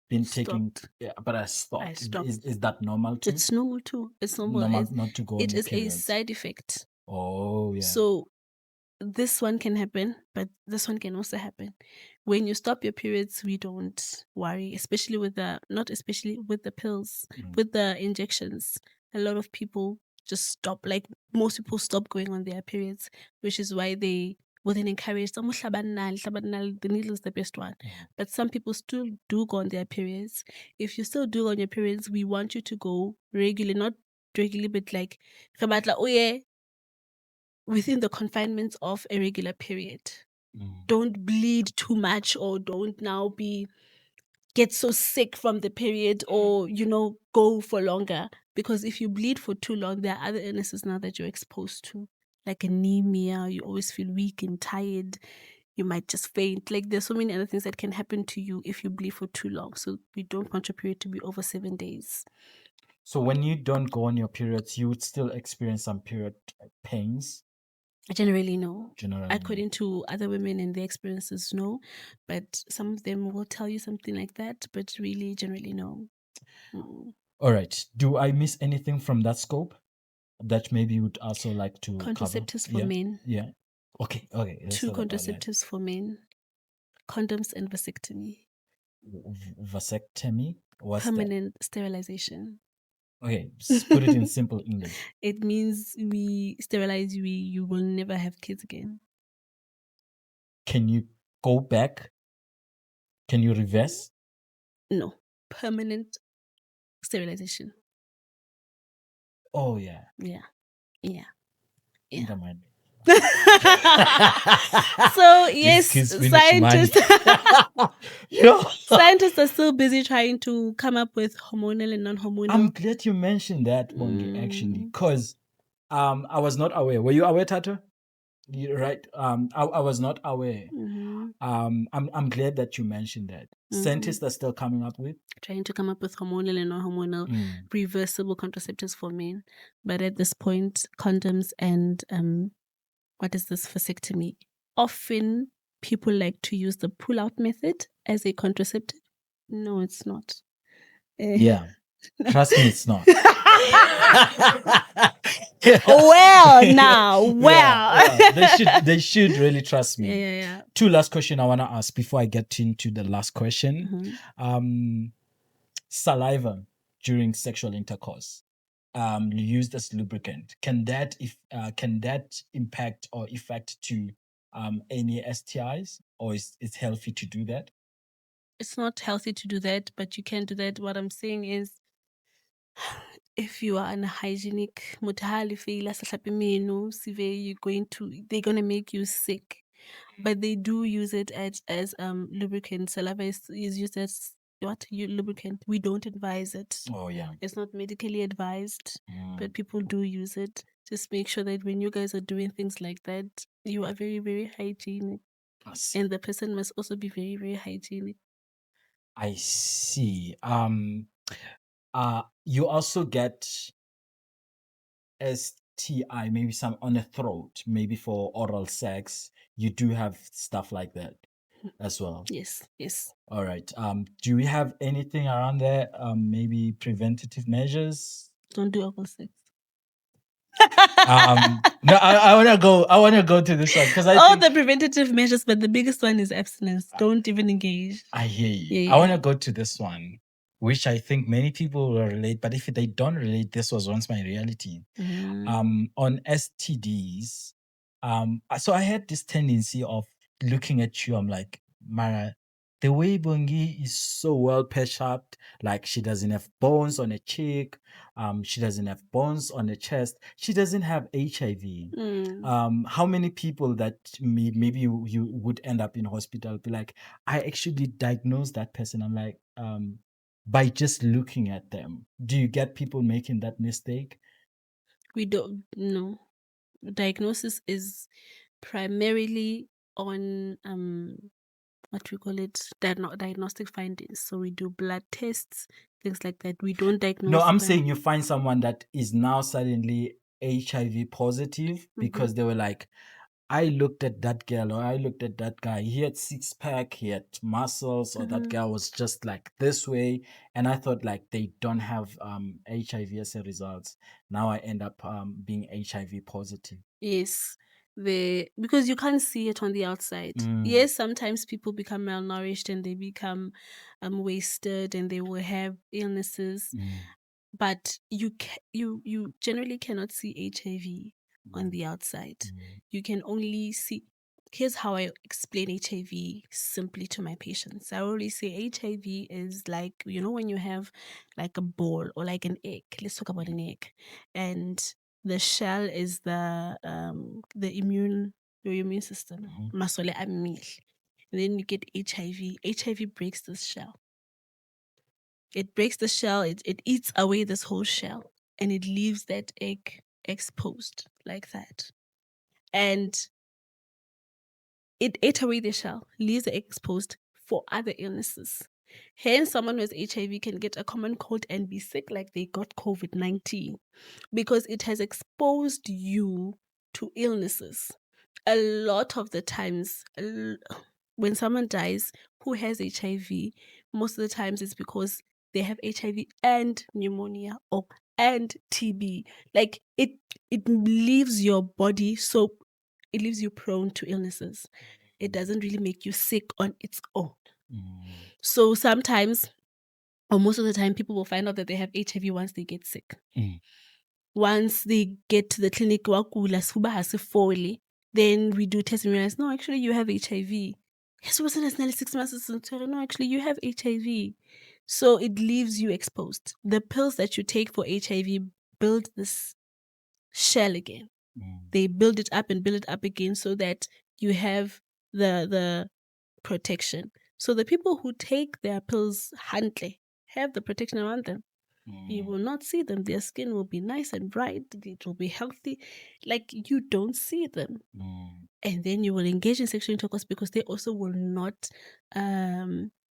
been taking, but I stopped. Is that normal too? It's normal too. It's normal. Not to go on It your is periods. a side effect. Oh yeah. So this one can happen, but this one can also happen. When you stop your periods, we don't worry, especially with the pills, with the injections. A lot of people just stop, like most people stop going on their periods, which is why they will then encourage the needle is the best one. But some people still do go on their periods. If you still do on your periods, we want you to go regularly, not regularly, but like, within the confinements of a regular period. Don't bleed too much, or don't now get so sick from the period, or go for longer, because if you bleed for too long, there are other illnesses now that you're exposed to, like anemia. You always feel weak and tired. You might just faint. Like, there's so many other things that can happen to you if you bleed for too long. So we don't want your period to be over 7 days. So when you don't go on your periods, you would still experience some period pains? Generally, no. According to other women and their experiences, no. But some of them will tell you something like that, but really, generally, no. All right. Do I miss anything from that scope that maybe you would also like to cover? Contraceptives for men. Yeah. Okay. Let's 2 talk about that. contraceptives for men. Condoms and vasectomy. Vasectomy? What's that? Permanent sterilization. Okay, put it in simple English. It means we sterilize you. You will never have kids again. Can you go back? Can you reverse? No. Permanent sterilization. Oh, yeah. Yeah. Never mind. So yes, scientists scientists are still busy trying to come up with hormonal and non-hormonal. I'm glad you mentioned that, Bongi, actually, because I was not aware. Were you aware, Tato? You're right. I was not aware. I'm glad that you mentioned that. Scientists are still coming up with trying to come up with hormonal and non-hormonal reversible contraceptives for men, but at this point, condoms and what is this, vasectomy? Often people like to use the pull-out method as a contraceptive. No, it's not. Yeah, trust me, it's not. They should really trust me. Yeah. 2 last question I want to ask before I get into the last question. Saliva during sexual intercourse, used as lubricant, can that impact or affect to any STIs, or is it healthy to do that? It's not healthy to do that, but you can do that. What I'm saying is, if you are unhygienic, they're gonna make you sick. But they do use it as lubricant. Saliva is used as lubricant. We don't advise it. Oh yeah, it's not medically advised, but people do use it. Just make sure that when you guys are doing things like that, you are very, very hygienic, and the person must also be very, very hygienic. I see. You also get STI, maybe some on the throat, maybe for oral sex. You do have stuff like that as well. Yes. All right. Do we have anything around there? Maybe preventative measures? Don't do oral sex. No, I want to go to this one because all the preventative measures, but the biggest one is abstinence. Don't even engage. I hear you. Yeah. I want to go to this one, which I think many people will relate, but if they don't relate, this was once my reality. On STDs, so I had this tendency of looking at you. I'm like, Mara, the way Bongi is so well patched up, like she doesn't have bones on her cheek, she doesn't have bones on her chest, she doesn't have HIV. How many people that maybe you would end up in hospital be like, I actually diagnosed that person. I'm like, by just looking at them. Do you get people making that mistake? We don't know. Diagnosis is primarily on what we call it, diagnostic findings. So we do blood tests, things like that. We don't diagnose. No, I'm saying you find someone that is now suddenly HIV positive because they were like, I looked at that girl or I looked at that guy. He had 6-pack, he had muscles, or that girl was just like this way. And I thought like they don't have HIV as a result. Now I end up being HIV positive. Yes. Because you can't see it on the outside. Yes, sometimes people become malnourished and they become wasted and they will have illnesses. But you generally cannot see HIV on the outside. You can only see. Here's how I explain HIV simply to my patients. I always say HIV is like, when you have like a ball or like an egg. Let's talk about an egg. And the shell is your immune system. Masole a mmele. Then you get HIV. HIV breaks this shell. It breaks the shell. It eats away this whole shell, and it leaves that egg exposed like that. And it ate away the shell, leaves it exposed for other illnesses. Hence, someone who has HIV can get a common cold and be sick like they got COVID-19 because it has exposed you to illnesses. A lot of the times, when someone dies who has HIV, most of the times it's because they have HIV and pneumonia and TB. Like it leaves your body, so it leaves you prone to illnesses. It doesn't really make you sick on its own. So sometimes, or most of the time, people will find out that they have HIV once they get sick. Once they get to the clinic, then we do tests and realize, no, actually you have HIV. Yes, it wasn't as nearly 6 months. No, actually you have HIV. So it leaves you exposed. The pills that you take for HIV build this shell again. They build it up and build it up again so that you have the protection. So the people who take their pills handle have the protection around them. You will not see them. Their skin will be nice and bright. It will be healthy. Like you don't see them. And then you will engage in sexual intercourse because they also will not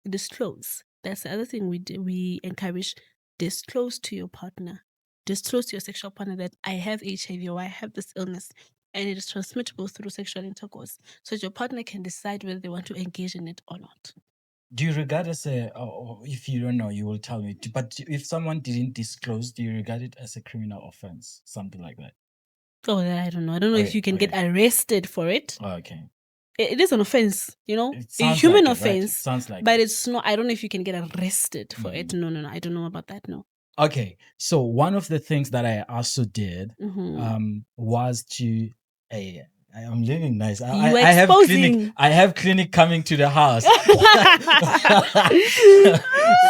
disclose. That's the other thing we encourage. Disclose to your partner. Disclose to your sexual partner that I have HIV or I have this illness and it is transmittable through sexual intercourse. So your partner can decide whether they want to engage in it or not. Do you regard as if you don't know, you will tell me, but if someone didn't disclose, do you regard it as a criminal offense? Something like that? Oh, I don't know. I don't know if you can get arrested for it. Okay. It is an offense, a human like offense. Right? Sounds like but it's not. I don't know if you can get arrested for it. No. I don't know about that. No. Okay. So one of the things that I also did was to I'm living nice. I have clinic coming to the house.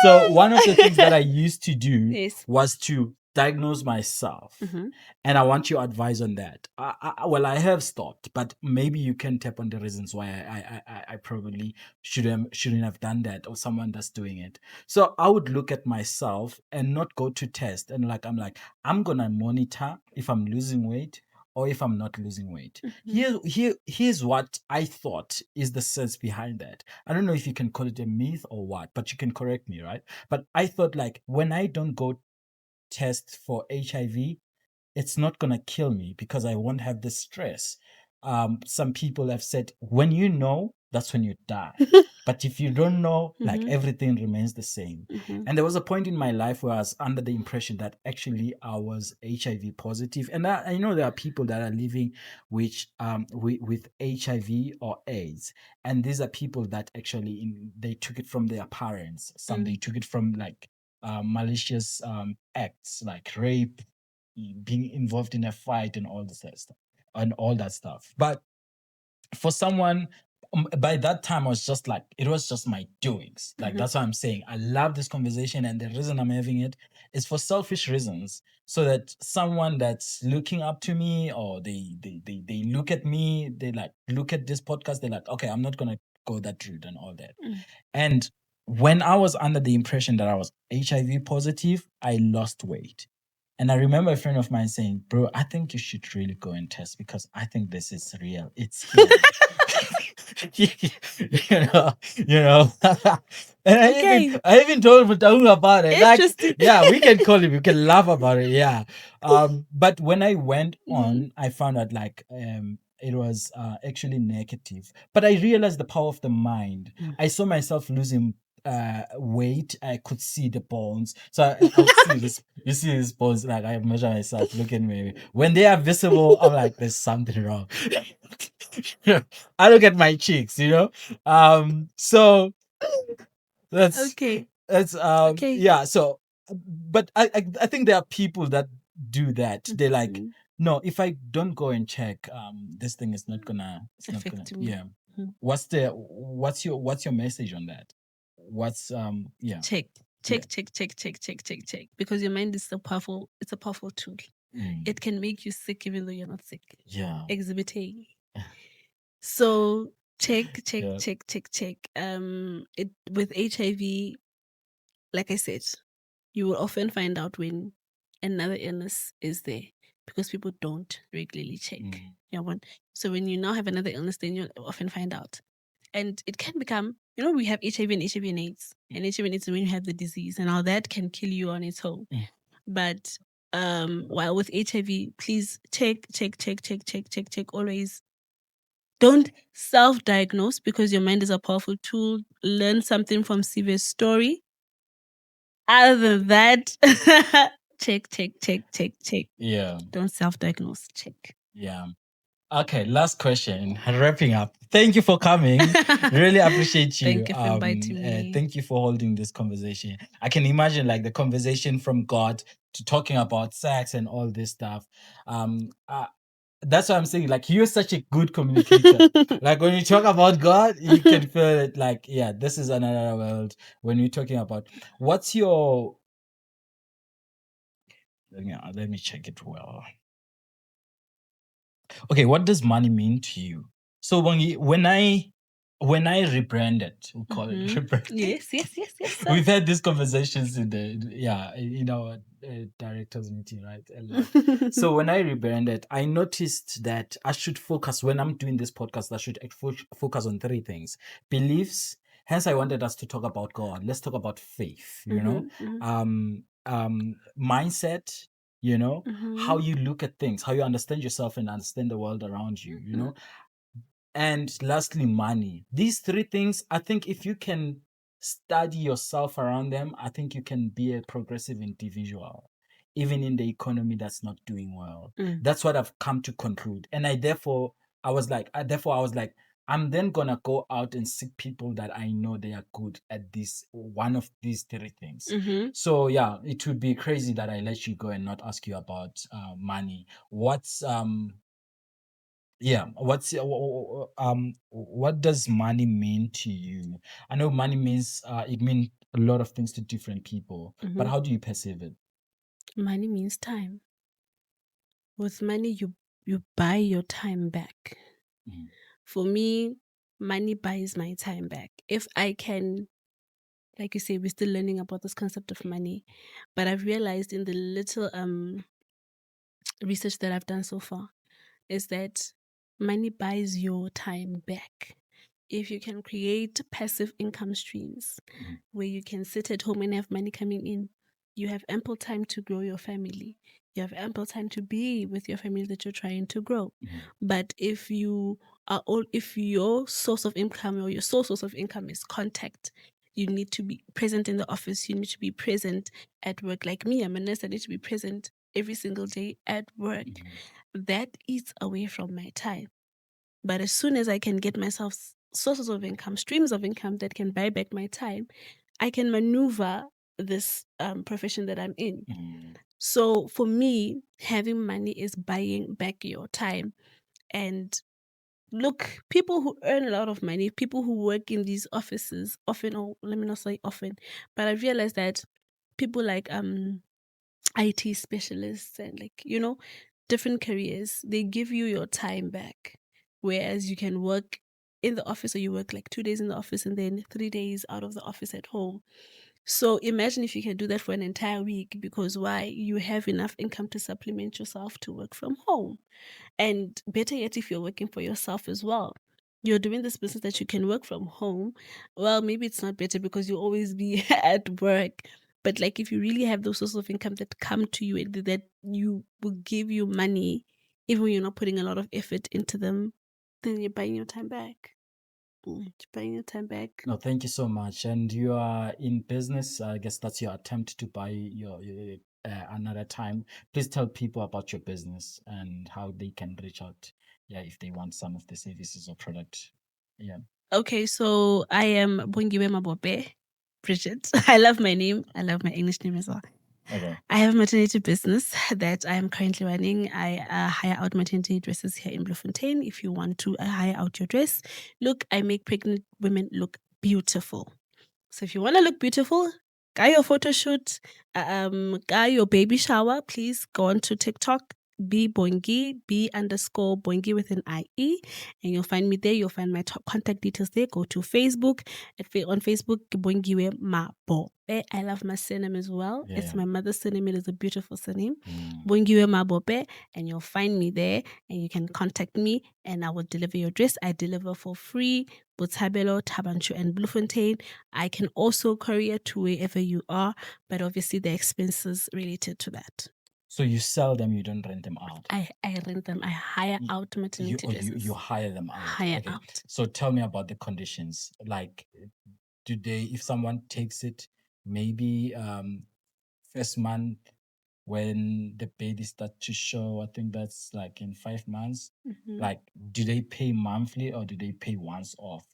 So one of the things that I used to do was to diagnose myself, and I want your advice on that. I have stopped, but maybe you can tap on the reasons why I probably shouldn't have done that, or someone that's doing it. So I would look at myself and not go to test, and I'm gonna monitor if I'm losing weight or if I'm not losing weight. Here's what I thought is the sense behind that. I don't know if you can call it a myth or what, but you can correct me, right? But I thought when I don't go test for HIV, it's not gonna kill me because I won't have the stress. Some people have said, when you know, that's when you die. But if you don't know, everything remains the same. And there was a point in my life where I was under the impression that actually I was HIV positive. And I know there are people that are living with HIV or AIDS. And these are people that actually they took it from their parents. Some they took it from malicious acts like rape, being involved in a fight and all that stuff. But for someone, by that time, I was just it was just my doings. That's what I'm saying. I love this conversation, and the reason I'm having it is for selfish reasons, so that someone that's looking up to me, or they look at me, they look at this podcast, they're like, okay, I'm not gonna go that route and all that. And when I was under the impression that I was HIV positive, I lost weight. And I remember a friend of mine saying, bro, I think you should really go and test because I think this is real. It's here. you know. And I even told him about it. Yeah, we can call him, we can laugh about it. Yeah. But when I went on, I found out it was actually negative. But I realized the power of the mind. I saw myself losing weight. I could see the bones. So I could see this. You see these bones, I measure myself, look at me. When they are visible, I'm like, there's something wrong. I look at my cheeks, so that's okay. That's yeah. So, but I think there are people that do that. They're no, if I don't go and check, this thing is not gonna affect me. Yeah. What's your message on that? What's yeah. Check. Because your mind is so powerful. It's a powerful tool. It can make you sick even though you're not sick. Yeah. Exhibit A. So check. With HIV, like I said, you will often find out when another illness is there because people don't regularly check. So when you now have another illness, then you'll often find out. And it can become, we have HIV and HIV and AIDS. And HIV and AIDS is when you have the disease. And now that can kill you on its own. But while with HIV, please check always. Don't self-diagnose because your mind is a powerful tool. Learn something from Sive's story. Other than that, check. Yeah. Don't self-diagnose. Check. Yeah. Okay, last question. Wrapping up. Thank you for coming. Really appreciate you. Thank you for inviting me. Thank you for holding this conversation. I can imagine like the conversation from God to talking about sex and all this stuff. That's what I'm saying. Like you're such a good communicator. Like when you talk about God, you can feel it. Like yeah, this is another world. When you're talking about what's your. Let me check it well. Okay, what does money mean to you? So when I rebranded, we call it rebrand. Yes. Sir. We've had these conversations in our directors meeting, right? And, so when I rebranded, I noticed that I should focus when I'm doing this podcast. I should focus on three things: beliefs. Hence, I wanted us to talk about God. Let's talk about faith. You know, mindset. You know, how you look at things, how you understand yourself and understand the world around you, you know. And lastly, money. These three things, I think if you can study yourself around them, I think you can be a progressive individual, even in the economy that's not doing well. That's what I've come to conclude. And I was like, I'm then gonna go out and seek people that I know they are good at this one of these three things. So yeah, it would be crazy that I let you go and not ask you about money. What's what does money mean to you? I know money means it means a lot of things to different people, but how do you perceive it? Money means time. With money, you buy your time back. For me, money buys my time back. If I can, like you say, we're still learning about this concept of money, but I've realized in the little research that I've done so far is that money buys your time back. If you can create passive income streams where you can sit at home and have money coming in, you have ample time to grow your family. You have ample time to be with your family that you're trying to grow. But if your source of income or your sole source of income is contact, you need to be present in the office. You need to be present at work. Like me, I'm a nurse. I need to be present every single day at work. That eats away from my time. But as soon as I can get myself sources of income, streams of income that can buy back my time, I can maneuver this profession that I'm in. So for me, having money is buying back your time. And look, people who earn a lot of money, people who work in these offices, often, or let me not say often, but I realized that people like IT specialists and different careers, they give you your time back. Whereas you can work in the office, or you work like 2 days in the office and then 3 days out of the office at home. So imagine if you can do that for an entire week, because why? You have enough income to supplement yourself to work from home. And better yet, if you're working for yourself as well, you're doing this business that you can work from home. Well, maybe it's not better because you'll always be at work. But like if you really have those sources of income that come to you and that you will give you money, even when you're not putting a lot of effort into them, then you're buying your time back. You're buying your time back. No, thank you so much. And you are in business. I guess that's your attempt to buy your another time. Please tell people about your business and how they can reach out. Yeah, if they want some of the services or product. Yeah. Okay, so I am Bongiwe Mabope, Bridget. I love my name. I love my English name as well. Okay. I have a maternity business that I am currently running. I hire out maternity dresses here in Bloemfontein. If you want to hire out your dress, look, I make pregnant women look beautiful. So if you want to look beautiful, got your photo shoot, got your baby shower, please go on to TikTok, @Bongi, _Bongi with an IE, and you'll find me there. You'll find my top contact details there. Go to Facebook. On Facebook, Bongiwe Mabope. I love my surname as well. Yeah. It's my mother's surname. It is a beautiful surname. Bongiwe Mabope, and you'll find me there, and you can contact me, and I will deliver your dress. I deliver for free. Botshabelo, Thaba Nchu, and Bloemfontein. I can also courier to wherever you are, but obviously the expenses related to that. So you sell them, you don't rent them out? I rent them. I hire out maternity dresses. You hire them out. Hire out. So tell me about the conditions. Like, if someone takes it, maybe first month when the baby starts to show. I think that's like in 5 months. Like, do they pay monthly or do they pay once off?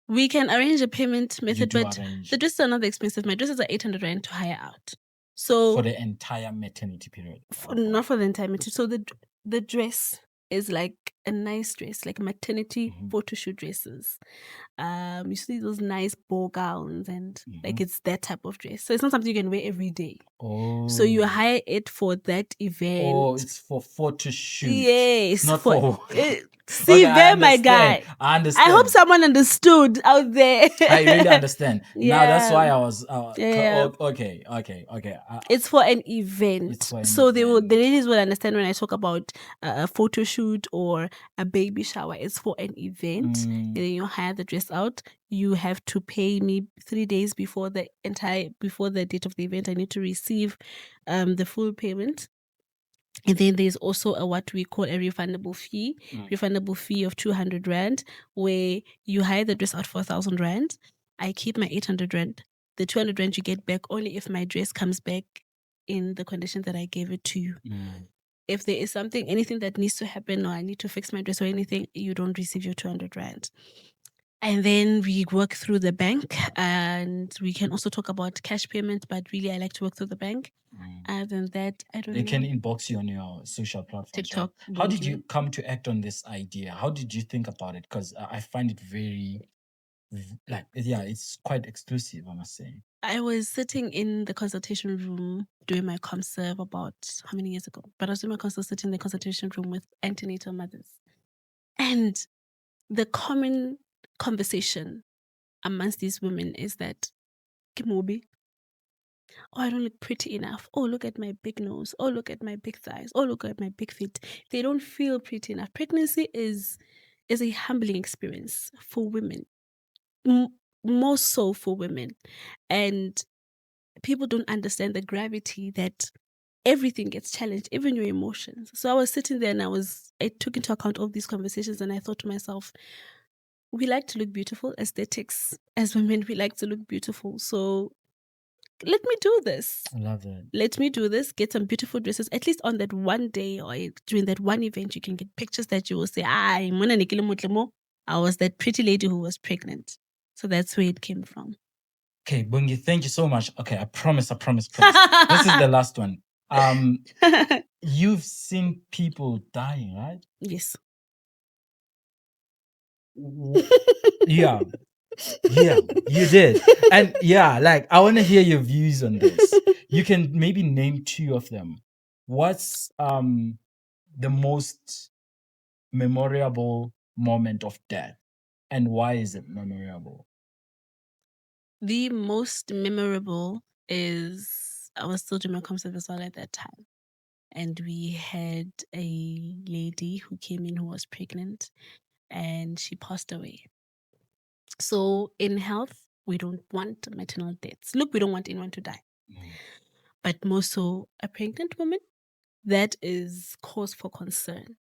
We can arrange a payment method, do but arrange. the dresses are not expensive. My dresses are 800 rand to hire out. So For the entire maternity period. not for the entire maternity. So the dress is like a nice dress, like maternity photo shoot dresses. You see those nice ball gowns and like it's that type of dress. So it's not something you can wear every day. Oh. So you hire it for that event. Oh, it's for photo shoot. Yes. Not for see, okay, there, my guy. I understand. I hope someone understood out there. I really understand. Yeah. Now that's why I was. Yeah. Okay. It's for an event, so the ladies will understand when I talk about a photo shoot or a baby shower. It's for an event, and then you hire the dress out. You have to pay me 3 days before the date of the event. I need to receive the full payment. And then there's also what we call a refundable fee of 200 rand, where you hire the dress out for 1,000 rand. I keep my 800 rand. The 200 rand you get back only if my dress comes back in the condition that I gave it to you. If there is anything that needs to happen, or I need to fix my dress or anything, you don't receive your 200 rand. And then we work through the bank, and we can also talk about cash payment, but really I like to work through the bank. Other than that, I don't know. They can inbox you on your social platforms. TikTok. Right? How did you come to act on this idea? How did you think about it? Because I find it very, it's quite exclusive, I must say. I was sitting in the consultation room doing my ComServe about how many years ago? But I was doing my consult sitting in the consultation room with antenatal mothers. And the common conversation amongst these women is that, Kimobi, oh, I don't look pretty enough. Oh, look at my big nose. Oh, look at my big thighs. Oh, look at my big feet. They don't feel pretty enough. Pregnancy is a humbling experience for women, more so for women. And people don't understand the gravity that everything gets challenged, even your emotions. So I was sitting there and I took into account all these conversations, and I thought to myself, we like to look beautiful. Aesthetics as women, we like to look beautiful. So let me do this. I love it. Let me do this. Get some beautiful dresses. At least on that one day or during that one event, you can get pictures that you will say, I was that pretty lady who was pregnant. So that's where it came from. Okay, Bungi, thank you so much. Okay, I promise. This is the last one. You've seen people dying, right? Yes. Yeah. Yeah, you did. And I want to hear your views on this. You can maybe name 2 of them. What's the most memorable moment of death, and why is it memorable? The most memorable is I was still doing my ComServe as well at that time. And we had a lady who came in who was pregnant, and she passed away. So in health, we don't want maternal deaths. Look, we don't want anyone to die. But more so a pregnant woman, that is cause for concern.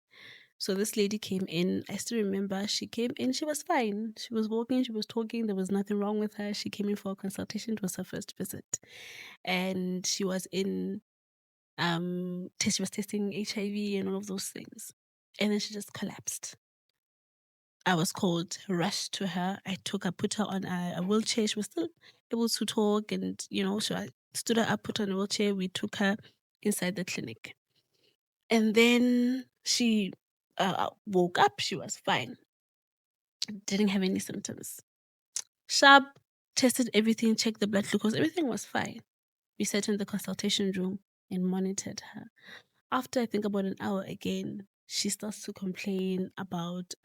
So this lady came in. I still remember she came in. She was fine. She was walking. She was talking. There was nothing wrong with her. She came in for a consultation. It was her first visit. And she was in, she was testing HIV and all of those things. And then she just collapsed. I was called, rushed to her. I put her on a wheelchair. She was still able to talk, and so I stood her up, put her on a wheelchair. We took her inside the clinic, and then she woke up. She was fine. Didn't have any symptoms. Sharp tested everything, checked the blood glucose. Everything was fine. We sat in the consultation room and monitored her. After I think about an hour again, she starts to complain about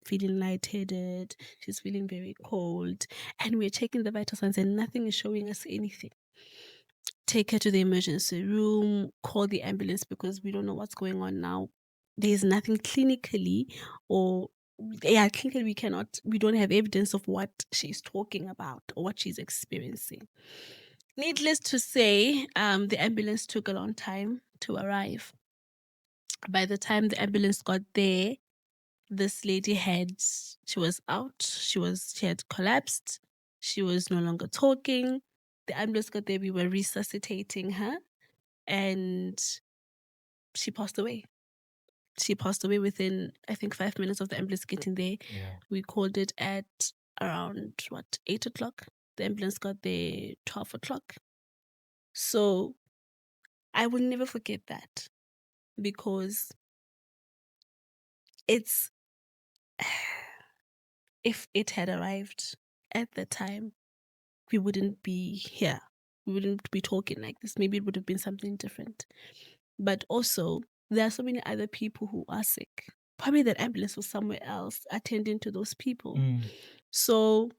feeling lightheaded. She's feeling very cold. And we're checking the vital signs and nothing is showing us anything. Take her to the emergency room, call the ambulance because we don't know what's going on now. There's nothing clinically clinically we don't have evidence of what she's talking about or what she's experiencing. Needless to say, the ambulance took a long time to arrive. By the time the ambulance got there, this lady she was out. She had collapsed. She was no longer talking. The ambulance got there. We were resuscitating her, and she passed away. She passed away within, I think, 5 minutes of the ambulance getting there. Yeah. We called it at around 8 o'clock. The ambulance got there 12 o'clock. So I will never forget that, because it's if it had arrived at the time, we wouldn't be here. We wouldn't be talking like this. Maybe it would have been something different. But also, there are so many other people who are sick. Probably that ambulance was somewhere else attending to those people. So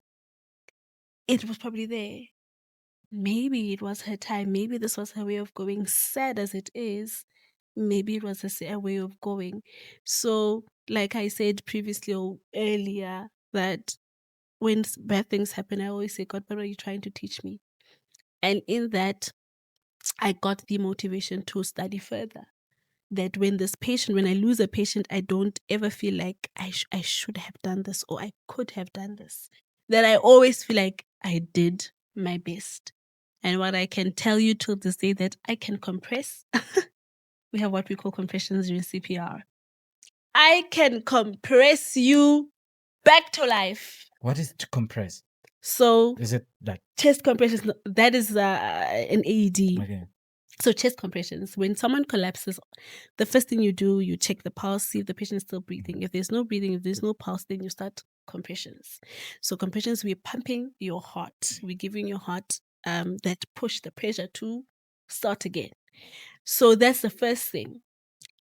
it was probably there. Maybe it was her time. Maybe this was her way of going. Sad as it is, maybe it was her way of going. So, like I said previously or earlier, that when bad things happen, I always say, God, what are you trying to teach me? And in that, I got the motivation to study further. That when I lose a patient, I don't ever feel like I should have done this or I could have done this. That I always feel like I did my best. And what I can tell you till this day, that I can compress. We have what we call compressions during CPR. I can compress you back to life. What is to compress? So is it like chest compressions? That is an AED. Okay. So chest compressions, when someone collapses, the first thing you do, you check the pulse, see if the patient is still breathing. If there's no breathing, if there's no pulse, then you start compressions. So compressions, we're pumping your heart. We're giving your heart that push the pressure to start again. So that's the first thing.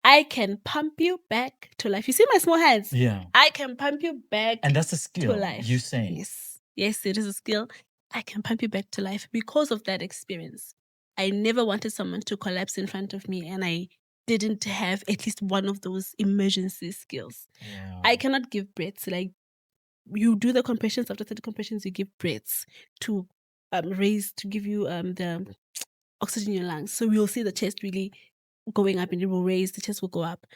I can pump you back to life. You see my small hands? Yeah. I can pump you back And that's a skill, to life. you saying? Yes. Yes, it is a skill. I can pump you back to life because of that experience. I never wanted someone to collapse in front of me, and I didn't have at least one of those emergency skills. Yeah. I cannot give breaths. Like, you do the compressions, after 30 compressions, you give breaths to raise, to give you the oxygen in your lungs. So you'll see the chest really going up, and it will raise, the chest will go up.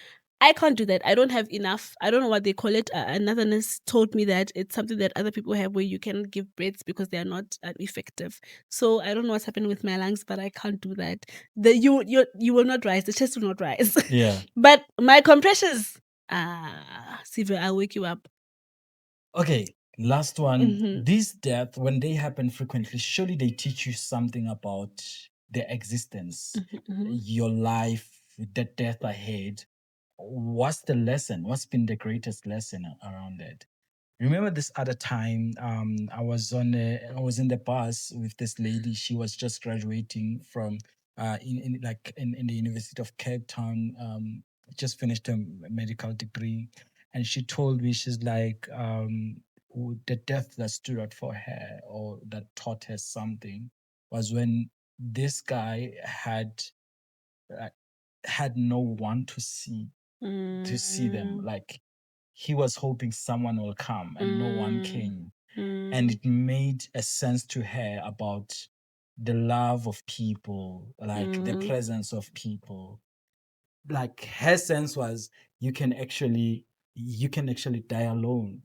I can't do that. I don't have enough. I don't know what they call it. Another nurse told me that it's something that other people have where you can give breaths because they are not effective. So I don't know what's happening with my lungs, but I can't do that. You will not rise. The chest will not rise. Yeah. But my compressions, Siva, I'll wake you up. Okay. Last one. Mhm. These deaths, when they happen frequently, surely they teach you something about their existence, your life, the death ahead. What's the lesson? What's been the greatest lesson around it? Remember this other time, I was in the bus with this lady. She was just graduating from in the University of Cape Town. Just finished a medical degree, and she told me, she's like, the death that stood out for her or that taught her something was when this guy had no one to see them. Like, he was hoping someone will come, and no one came. And it made a sense to her about the love of people, like the presence of people. Like, her sense was, you can actually die alone.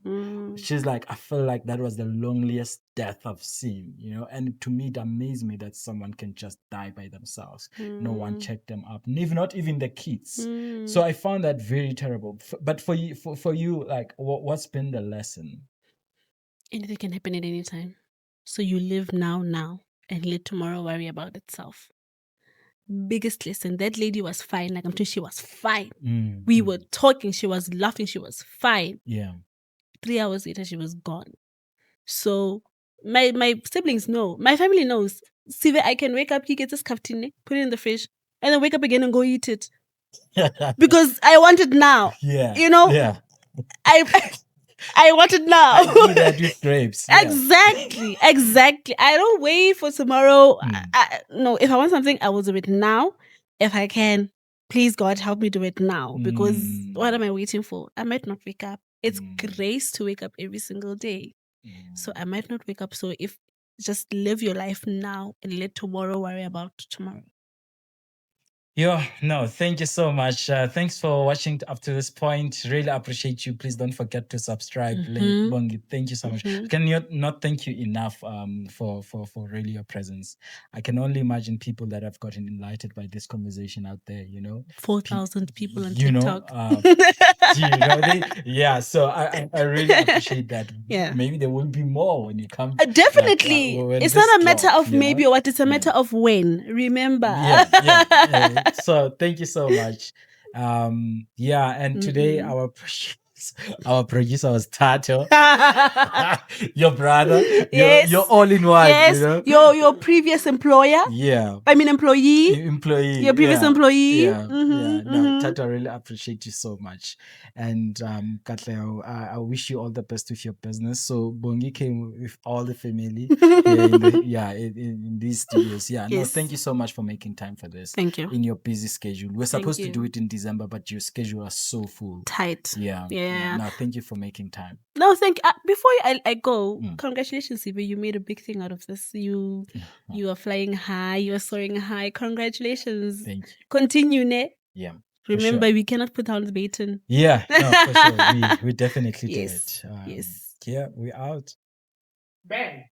She's like, I feel like that was the loneliest death I've seen, and to me it amazed me that someone can just die by themselves. No one checked them up, not even the kids. So I found that very terrible. But for you, like, what's been the lesson? Anything can happen at any time. So you live now, and let tomorrow worry about itself. Biggest lesson. That lady was fine. Like, I'm sure she was fine. We were talking. She was laughing. She was fine. Yeah. 3 hours later, she was gone. So my siblings know. My family knows. See, I can wake up, he gets his kaftine, put it in the fridge, and then wake up again and go eat it. Because I want it now. Yeah. Yeah. I want it now. I do that with grapes. Yeah. Exactly. I don't wait for tomorrow. No, if I want something, I will do it now. If I can, please, God, help me do it now. Because what am I waiting for? I might not wake up. It's grace to wake up every single day. So I might not wake up. So if just live your life now and let tomorrow worry about tomorrow. No, thank you so much. Thanks for watching up to this point. Really appreciate you. Please don't forget to subscribe. Bongi, thank you so much. I can not thank you enough for really your presence. I can only imagine people that have gotten enlightened by this conversation out there, 4,000 people on you know, TikTok. So I really appreciate that. Yeah. Maybe there will be more when you come. Definitely. when It's this not a matter drop, of maybe or what, it's a matter of when. Remember. So thank you so much. And today our producer was Tato. Your brother. Yes. You're all in one. Yes. Your previous employer. Yeah. I mean employee. Your previous employee. No, Tato, I really appreciate you so much. And Katle, I wish you all the best with your business. So Bongi came with all the family in these studios. Yeah. No, thank you so much for making time for this. Thank you. In your busy schedule. We're supposed to do it in December, but your schedule is so full. Tight. Yeah. No, thank you for making time. No, before I go, congratulations, Sibe. You made a big thing out of this. You are flying high, you are soaring high. Congratulations. Thank you. Continue, ne? Yeah. Remember, we cannot put down the baton. Yeah, no, for sure. We definitely do it. Yes. Yeah, we're out. Bang.